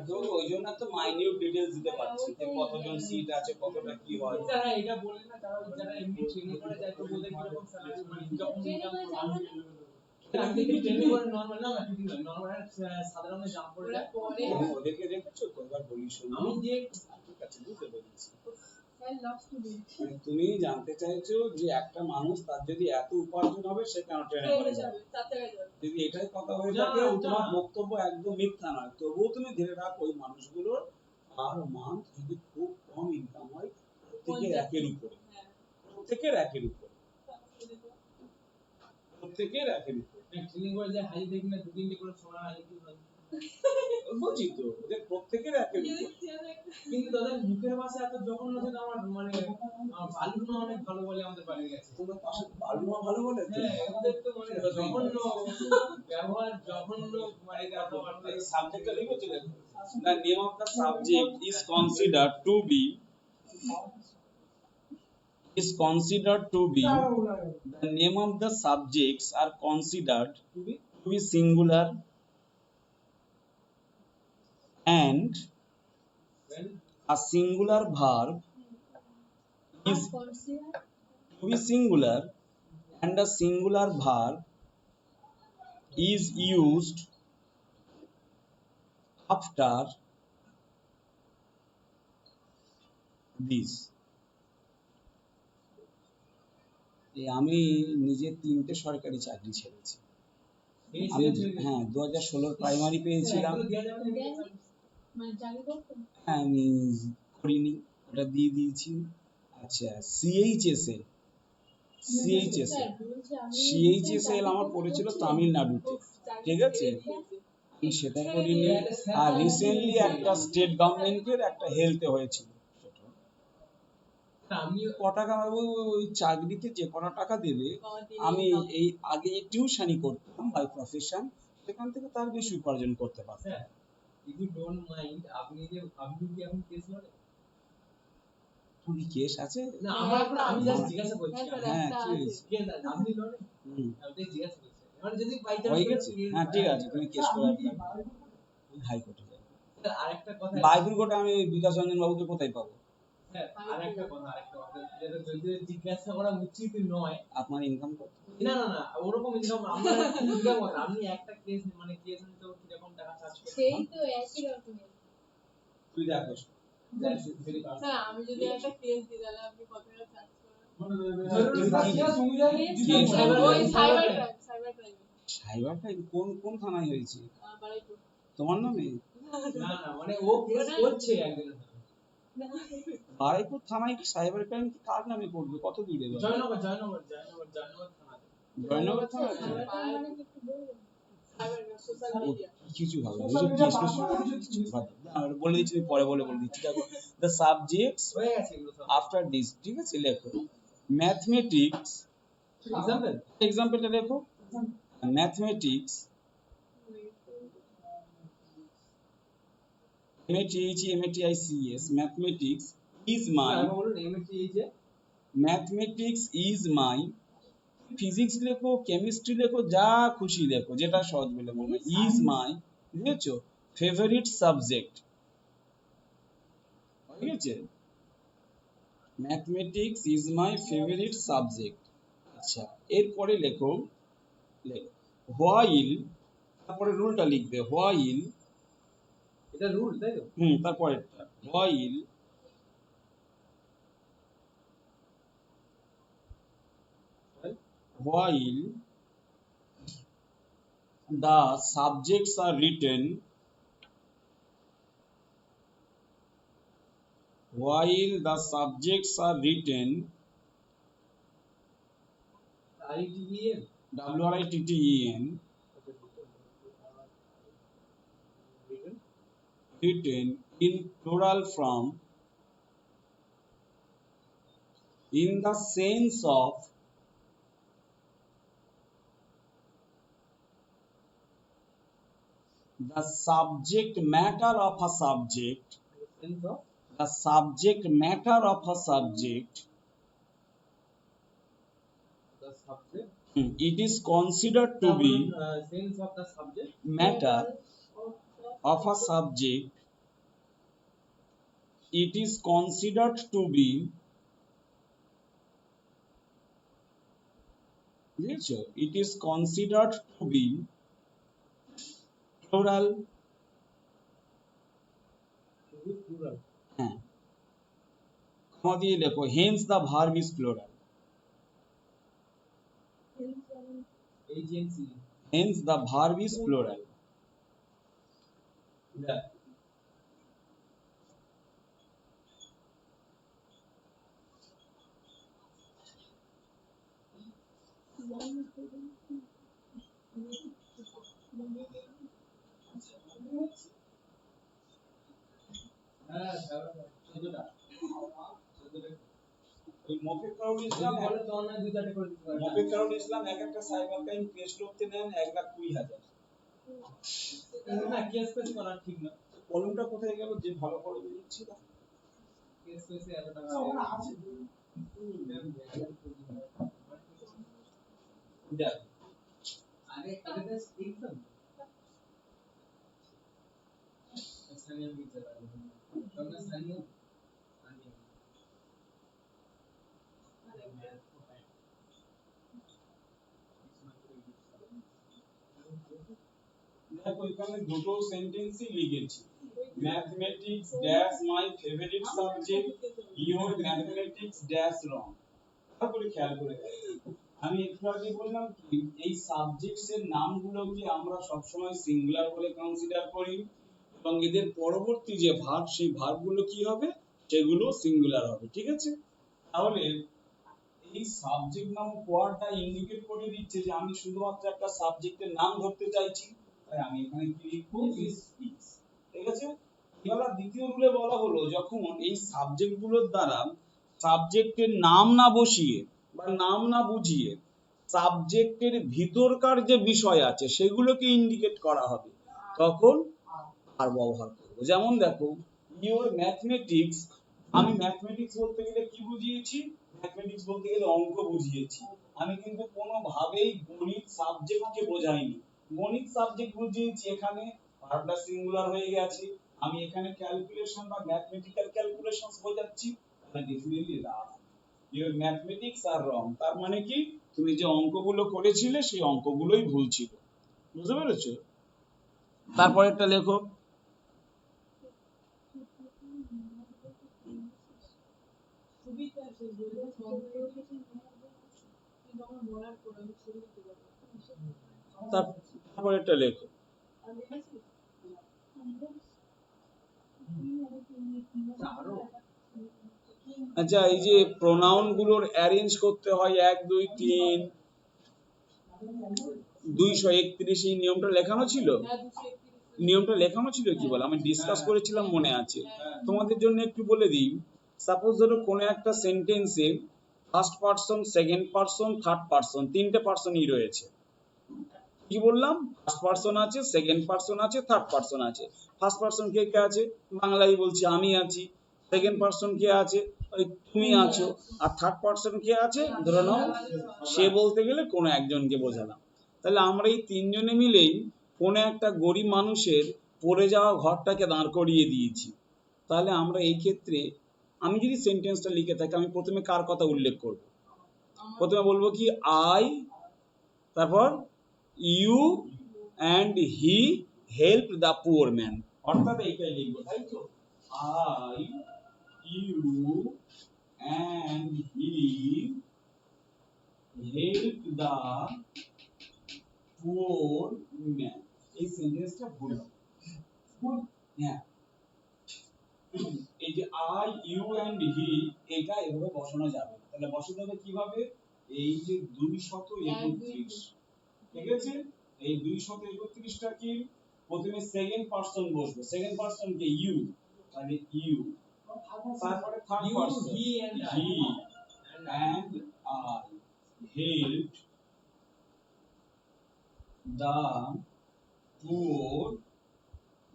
ধরো ওই জন্য তো মাইনিউট ডিটেইলস দিতে পারছি যে কতজন সিট আছে, কতটা কি হয়। যারা এটা বলে না, যারা এমনি ট্রেনিং করে যায় তো ওদের কিরকম স্যালারি, মানে যখন ইনকাম করে আমি কি ট্রেনিং করে নরমাল না, নরমাল সাধারণ জাম্প করে যায়। তুমি ওদেরকে দেখেছো তো? এবার বলি শোনো, আমি যে ঠিক আছে বুঝতে পেরেছি। লস্ট টু মানে তুমি জানতে চাইছো যে একটা মানুষ তার যদি এত উপার্জন হবে সে কেন ট্রেনে করে যাবে? যদি এটাই কথা হয়ে থাকে, না, তোমার না। বক্তব্য একদম মিথ্যা নয়, তবুও তুমি ধরে রাখো ওই মানুষগুলোর পার মান্থ যদি খুব কম ইনকাম হয়, প্রত্যেকের একের উপরে, প্রত্যেকের একের উপরে, প্রত্যেকের একের উপরে। ট্রেনিং করে যায় হাই দেখি না, 2-3টে করে সোনা হাই কি হয়। বলছি তো যে প্রত্যেকের একের উপরে। কিন্তু তাদের মুখের ভাষা এত জঘন্য যে আমার মানে বালুনা অনেক ভালো বলে আমাদের বাড়ির কাছে। তোমার পাশে বালুমা ভালো বলে তো? হ্যাঁ, ওদের তো মানে জঘন্য ব্যবহার, জঘন্য মানে কথাবার্তা। সাবজেক্টটা লিখেছো দেখো। The name of the subject is considered to be the name of the subjects are considered to be singular and a singular verb is to be singular and a singular verb is used after this. আমি নিজে 3টে সরকারি চাকরি ছেড়েছি। আমি হ্যাঁ 2016 primary পেয়েছিলাম, মানে জানি করতেন হ্যাঁ আমি করিনি, ওটা দিয়ে দিয়েছি। আচ্ছা সিএইচএসএল আমার পড়েছিল তামিলনাড়ুতে, ঠিক আছে, আমি সেটা করিনি। আর রিসেন্টলি একটা স্টেট গভর্নমেন্টের একটা হেলথে হয়েছিল, আমি ক টাকা ওই চাকরিতে যে কটা টাকা দেবে, আমি এই আগে টিউশনি করতাম বাই প্রফেশন, সেখান থেকে তার বেশি উপার্জন করতে পারতাম। Sir, if you don't mind, আপনি কি এখন কেস লড়েন? তুমি কেস আছে? না, আমার এখন আমি জাস্ট জিজ্ঞাসা করছি। হ্যাঁ কি হয়েছে? কেস আছে, আপনি লড়েন? আমি জিজ্ঞাসা করছি, মানে যদি বাই চান্স হয়ে গেছে, হ্যাঁ ঠিক আছে, তুমি কেস করে হাইকোর্টে যাও। স্যার আরেকটা কথা, বাইপুর কোর্টে আমি বিকাশ রঞ্জন বাবুকে কোথায় পাবো? স্যার আরেকটা কথা, যেটা যদি জিজ্ঞাসা করা উচিত নয়। আপনার ইনকাম কত? না না না, ওরকম ইনকাম আমরা ইনকাম কথা, আপনি একটা কেস মানে কেস নিতে কি রকম টাকা চার্জ করেন? সেই তো একই রকমের তুই দেখো। স্যার আমি যদি একটা কেস দিই তাহলে আপনি কত টাকা চার্জ সাইবার সাইবার ক্রাইম কোন থানায় হয়েছে বাড়াইপুর তোমার নামে? না না, মানে ও কেস করছে একজনের সাথে। বারাইপুর থানায় কি সাইবার ক্রাইম কি কার নামে করবে? কত দূরে? জয়নগর থানা। জয়নগর থানা মানে কি একটু বলবেন সোশ্যাল মিডিয়া কিছু ভালো বলে দিচ্ছি, আমি পরে বলে দিচ্ছি। দ্য সাবজেক্টস হয়ে গেছে এগুলো সব। আফটার দিস, ঠিক আছে, লেখো ম্যাথমেটিক্স, এক্সাম্পলটা লেখো mathematics, MATHEMATICS, mathematics is my, বলুন MST mathematics is my, physics লেখো, কেমিস্ট্রি লেখো, যা খুশি লেখো, যেটা সহজ বলে মনে হয়। ইজ মাই, বুঝেছো, ফেভারিট সাবজেক্ট, ঠিক আছে, mathematics is my favourite subject. আচ্ছা, এরপরে লেখো হোয়াইল, তারপরে রুলটা লিখবে, হোয়াইল, এটা রুল তাই তো? তারপরেরটা while the subjects are written while the subjects are written ITEN WRITTEN written in plural form in the sense of the subject matter of a subject, sense of the subject matter of a subject, the subject it is considered to be sense of the subject matter of a subject, it is considered to be it is considered to be plural plural হ্যাঁ কমা দিয়ে লেখো hence the verb is plural, agency hence the verb is plural. yeah হ্যাঁ চোদ্দটা ওই মফিক কারুল ইসলাম বলে তো না দুই চারটে করে দিতে পারে মফিক কারুল ইসলাম এক একটা সাইবার ক্রাইম কেস করতে নেন 1,20,000 না কেস পেস করা ঠিক না কলমটা কোথায় গেল যে ভালো করে দিচ্ছি না কেস পেসে এত টাকা আছে দেখ আরে এটা তো এক্সাম স্থানীয় বিচার তোমরা স্থানীয় দেখো এখানে দুটো সেন্টেন্সই লিখেছি mathematics dash my favourite subject your mathematics dash wrong তারপরে খেয়াল করে দেখো আমি একটু আগে বললাম কি এই সাবজেক্টস এর নামগুলোকে আমরা সবসময় সিঙ্গুলার বলে কনসিডার করি এবং এদের পরবর্তী যে ভার্ব সেই ভার্বগুলো কি হবে সেগুলো সিঙ্গুলার হবে ঠিক আছে তাহলে এই সাবজেক্ট নামক ওয়ার্ডটা ইন্ডিকেট করে দিচ্ছে যে আমি শুধুমাত্র একটা সাবজেক্টের নাম ধরতে চাইছি তাই আমি এখানে কি লিখবো ইজ ঠিক আছে এবার দ্বিতীয় রুলে বলা হলো যখন এই সাবজেক্টগুলোর দ্বারা সাবজেক্টের নাম না বসিয়ে বা নাম না বুঝিয়ে সাবজেক্টের ভিতরকার যে বিষয় আছে সেগুলোকে ইন্ডিকেট করা হবে তখন আর ব্যবহার করব যেমন দেখো ইওর ম্যাথমেটিক্স আমি ম্যাথমেটিক্স বলতে গেলে কি বুঝিয়েছি ম্যাথমেটিক্স বলতে গেলে অঙ্ক বুঝিয়েছি আমি কিন্তু কোনোভাবেই গণিত সাবজেক্টকে বোঝাইনি গণিত সাবজেক্ট বুঝিয়েছি এখানে ভার্বটা সিঙ্গুলার হয়ে গেছে আমি এখানে ক্যালকুলেশন বা ম্যাথমেটিক্যাল ক্যালকুলেশনস বোঝাচ্ছি তাহলে ডেফিনেটলি রাফ ইওর ম্যাথমেটিক্স আর রং তার মানে কি তুমি যে অঙ্কগুলো করেছিলে সেই অঙ্কগুলোই ভুল ছিল বুঝতে পেরেছো তারপরেরটা লেখো সুবিধা আছে বলে যখন বলার পর আমি শুরু করতে পারবো তারপরেরটা লেখো আচ্ছা এই যে প্রোনাউন গুলোর অ্যারেঞ্জ করতে হয় 1 2 3 231 এই নিয়মটা লেখানো ছিল নিয়মটা লেখানো ছিল কি বল আমি ডিসকাস করেছিলাম মনে আছে তোমাদের জন্য একটু বলে দিই সাপোজ ধরো কোন একটা সেন্টেন্সে first person second person third person তিনটে পারসনই রয়েছে কি বললাম ফার্স্ট পারসন আছে সেকেন্ড পারসন আছে থার্ড পারসন আছে ফার্স্ট পারসন কে কে আছে বাংলাই বলছি আমি আছি সেকেন্ড পারসন কে আছে ওই তুমি আছো আর থার্ড পারসন কে আছে ধরে নাও সে বলতে গেলে কোনো একজনকে বোঝালাম তাহলে আমরা এই তিনজনে মিলেই কোনো একটা গরিব মানুষের পড়ে যাওয়া ঘরটাকে দাঁড় করিয়ে দিয়েছি তাহলে আমরা এই ক্ষেত্রে আমি যদি সেন্টেন্সটা লিখে থাকি আমি প্রথমে কার কথা উল্লেখ করব প্রথমে বলবো কি আই তারপর you and he helped the poor man অর্থাৎ এইটাই লিখবো তাই তো I you and he helped the poor man এই সেন্টেন্সটা ভুল ভুল হ্যাঁ এই যে আই ইউ এন্ড হি এটা এভাবে বসানো যাবে না। তাহলে বসাতে হবে কিভাবে? এই যে 231, ঠিক আছে? এই 231 টা কি? প্রথমে সেকেন্ড পারসন বসবে, সেকেন্ড পারসন কে ইউ, তাহলে ইউ, তারপরে third You, person he and I. He and I helped the poor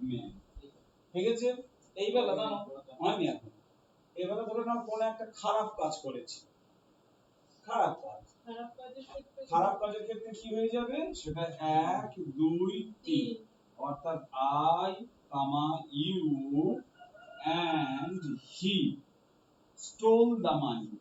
man, ঠিক আছে? এইবার দাঁড়ানো হয়নি এখন। এবারে ধরে নাও কোন একটা খারাপ কাজ করেছি, খারাপ কাজ, খারাপ কাজের ক্ষেত্রে খারাপ কাজের ক্ষেত্রে কি হয়ে যাবে? সেটা 1 2 3, অর্থাৎ I comma you and he stole the money.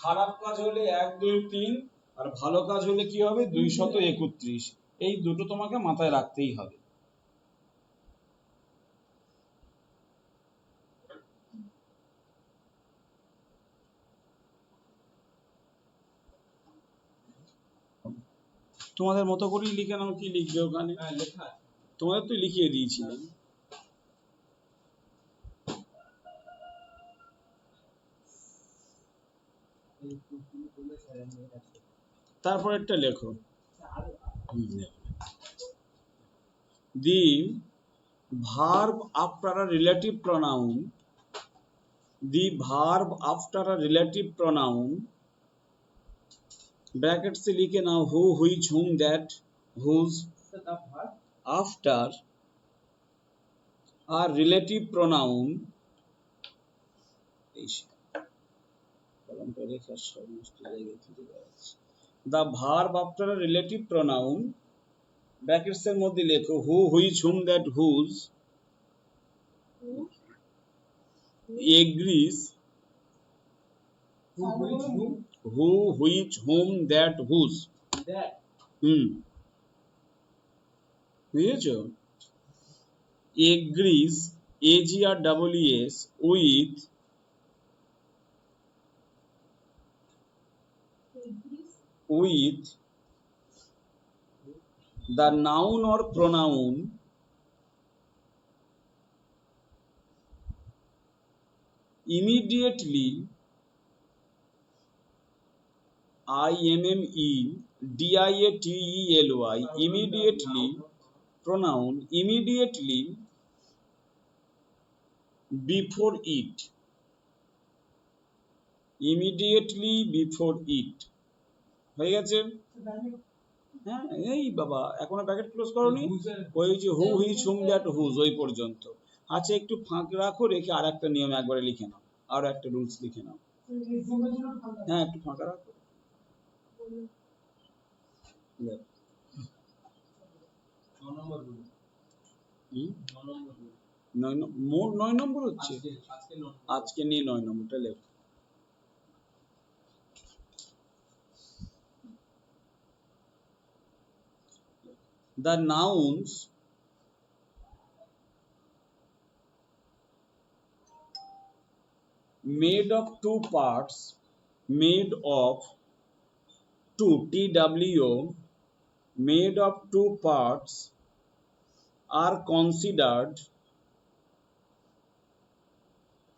খারাপ কাজ হলে 1 2 3, আর ভালো কাজ হলে কি হবে? 231। এই দুটো তোমাকে মাথায় রাখতেই হবে। তোমাদের মতো করেই লিখে নাও, কি লিখবে ওখানে? হ্যাঁ লেখা আছে। তোমাদের তো লিখিয়ে দিয়েছিলাম। তারপরেরটা লেখো। The verb after a relative pronoun, the verb after a relative pronoun, brackets से लिखे नाओ who, which, whom, that, whose, So the verb after a relative pronoun, the verb after a relative pronoun, brackets এর মধ্যে লেখো who, which, whom, that, whose, agrees, who, which, whom, who, which, whom, that, whose, that. বুঝেছো? agrees, agrees with the noun or pronoun immediately, immediately, immediately, pronoun immediately before it, immediately before it, হয়ে গেছে? হ্যাঁ এই বাবা এখনো packet close করোনি? ওই যে হু, হুইচ, হুম, দ্যাট, হুজ ওই পর্যন্ত। আচ্ছা একটু ফাঁক রাখো, রেখে আর একটা নিয়ম একবারে লিখে নাও, আর একটা রুলস লিখে নাও। হ্যাঁ একটু ফাঁকা রাখো। ন নম্বর rule, হুম? ন নম্বর rule। মোট 9 নম্বর হচ্ছে। আজকে 9 নম্বর। আজকে নিয়ে 9 নম্বরটা লেখো। The nouns made of two parts, made of two, TWO, made of two parts are considered,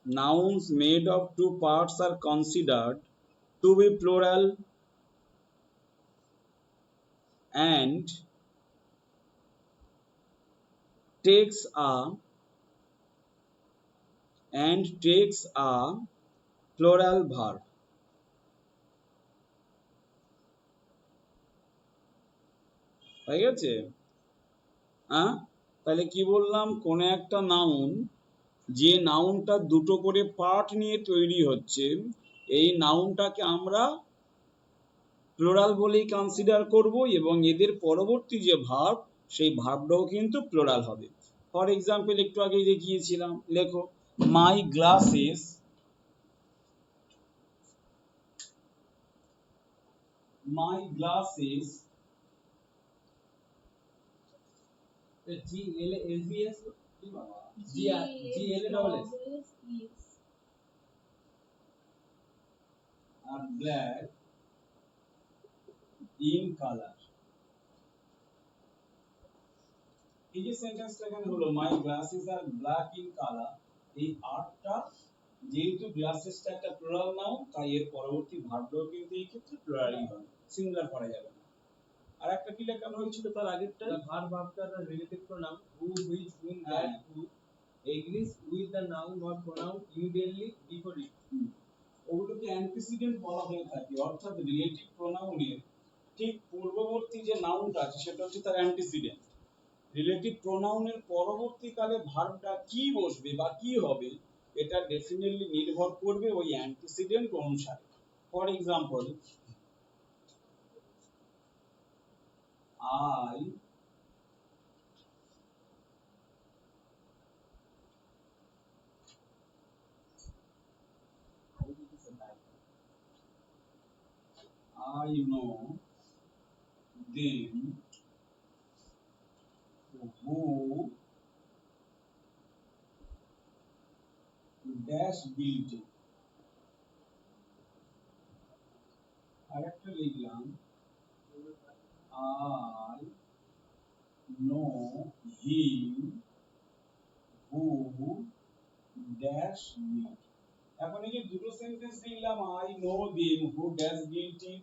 nouns made of two parts are considered to be plural and takes a plural verb. হয়ে গেছে? তাহলে কি বললাম? কোন একটা noun, যে নাউনটা দুটো করে পার্ট নিয়ে তৈরি হচ্ছে, এই নাউনটাকে আমরা প্লুরাল বলেই কনসিডার করব, এবং এদের পরবর্তী যে ভার্ব, সেই ভার্বটাও কিন্তু প্লুরাল হবে। ফর এক্সাম্পল একটু আগেই দেখিয়েছিলাম, লেখো my glasses, my glasses G L S B S কি বাবা G L A double S are black in color. এই যে সেন্টেন্সটা এখানে হলো my glasses are black in colour, এই আরটা যেহেতু গ্লাসেসটা একটা প্লুরাল নাউন, তাই এর পরবর্তী ভার্বটাও কিন্তু এই ক্ষেত্রে প্লুরালই হবে, সিঙ্গুলার করা যাবে না। আর একটা কি লেখানো হয়েছিল তার আগেরটা? The verb after the relative pronoun who, which, whom, হ্যাঁ। that, who agrees with the noun or pronoun immediately before it. ওগুলোকে অ্যান্টিসিডেন্ট বলা হয়ে থাকে, অর্থাৎ রিলেটিভ প্রোনাউনের ঠিক পূর্ববর্তী যে নাউনটা আছে সেটা হচ্ছে তার অ্যান্টিসিডেন্ট। রিলেটিভ প্রোনাউনের পরবর্তীকালে ভার্বটা কি বসবে বা কি হবে এটা ডেফিনেটলি নির্ভর করবে ওই অ্যান্টিসিডেন্ট অনুসারে। For example, I know them who dash guilty। আরেকটা লিখলাম I know him who dash guilty। এখন এই যে দুটো সেন্টেন্স দিলাম, I know them who dash guilty,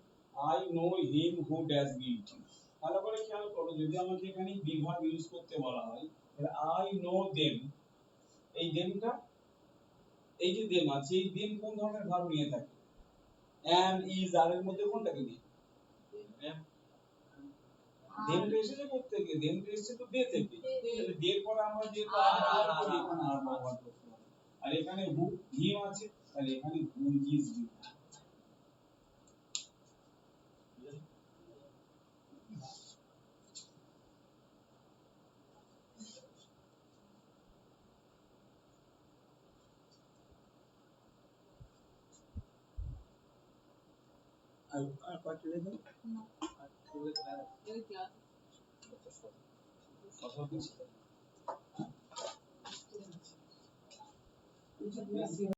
I know him who dash guilty। ভালো করে খেয়াল করো, যদি আমাকে এখানে বি ভার্ব ইউজ করতে বলা হয় তাহলে I know them, এই দেমটা, এই যে দেম আছে, এই দেম কোন ধরনের ভার্ব নিয়ে থাকে? am, is, are এর মধ্যে কোনটাকে নিয়ে? দেমটা এসেছে কোথা থেকে? দেমটা এসেছে তো দে থেকে। তাহলে দের পরে আমরা যে আর করি এখানে আর ব্যবহার করতে হবে। আর এখানে হু হিম আছে, তাহলে এখানে who is him. R party দেখো ওই ক্লাস কথা বলছি। বেশি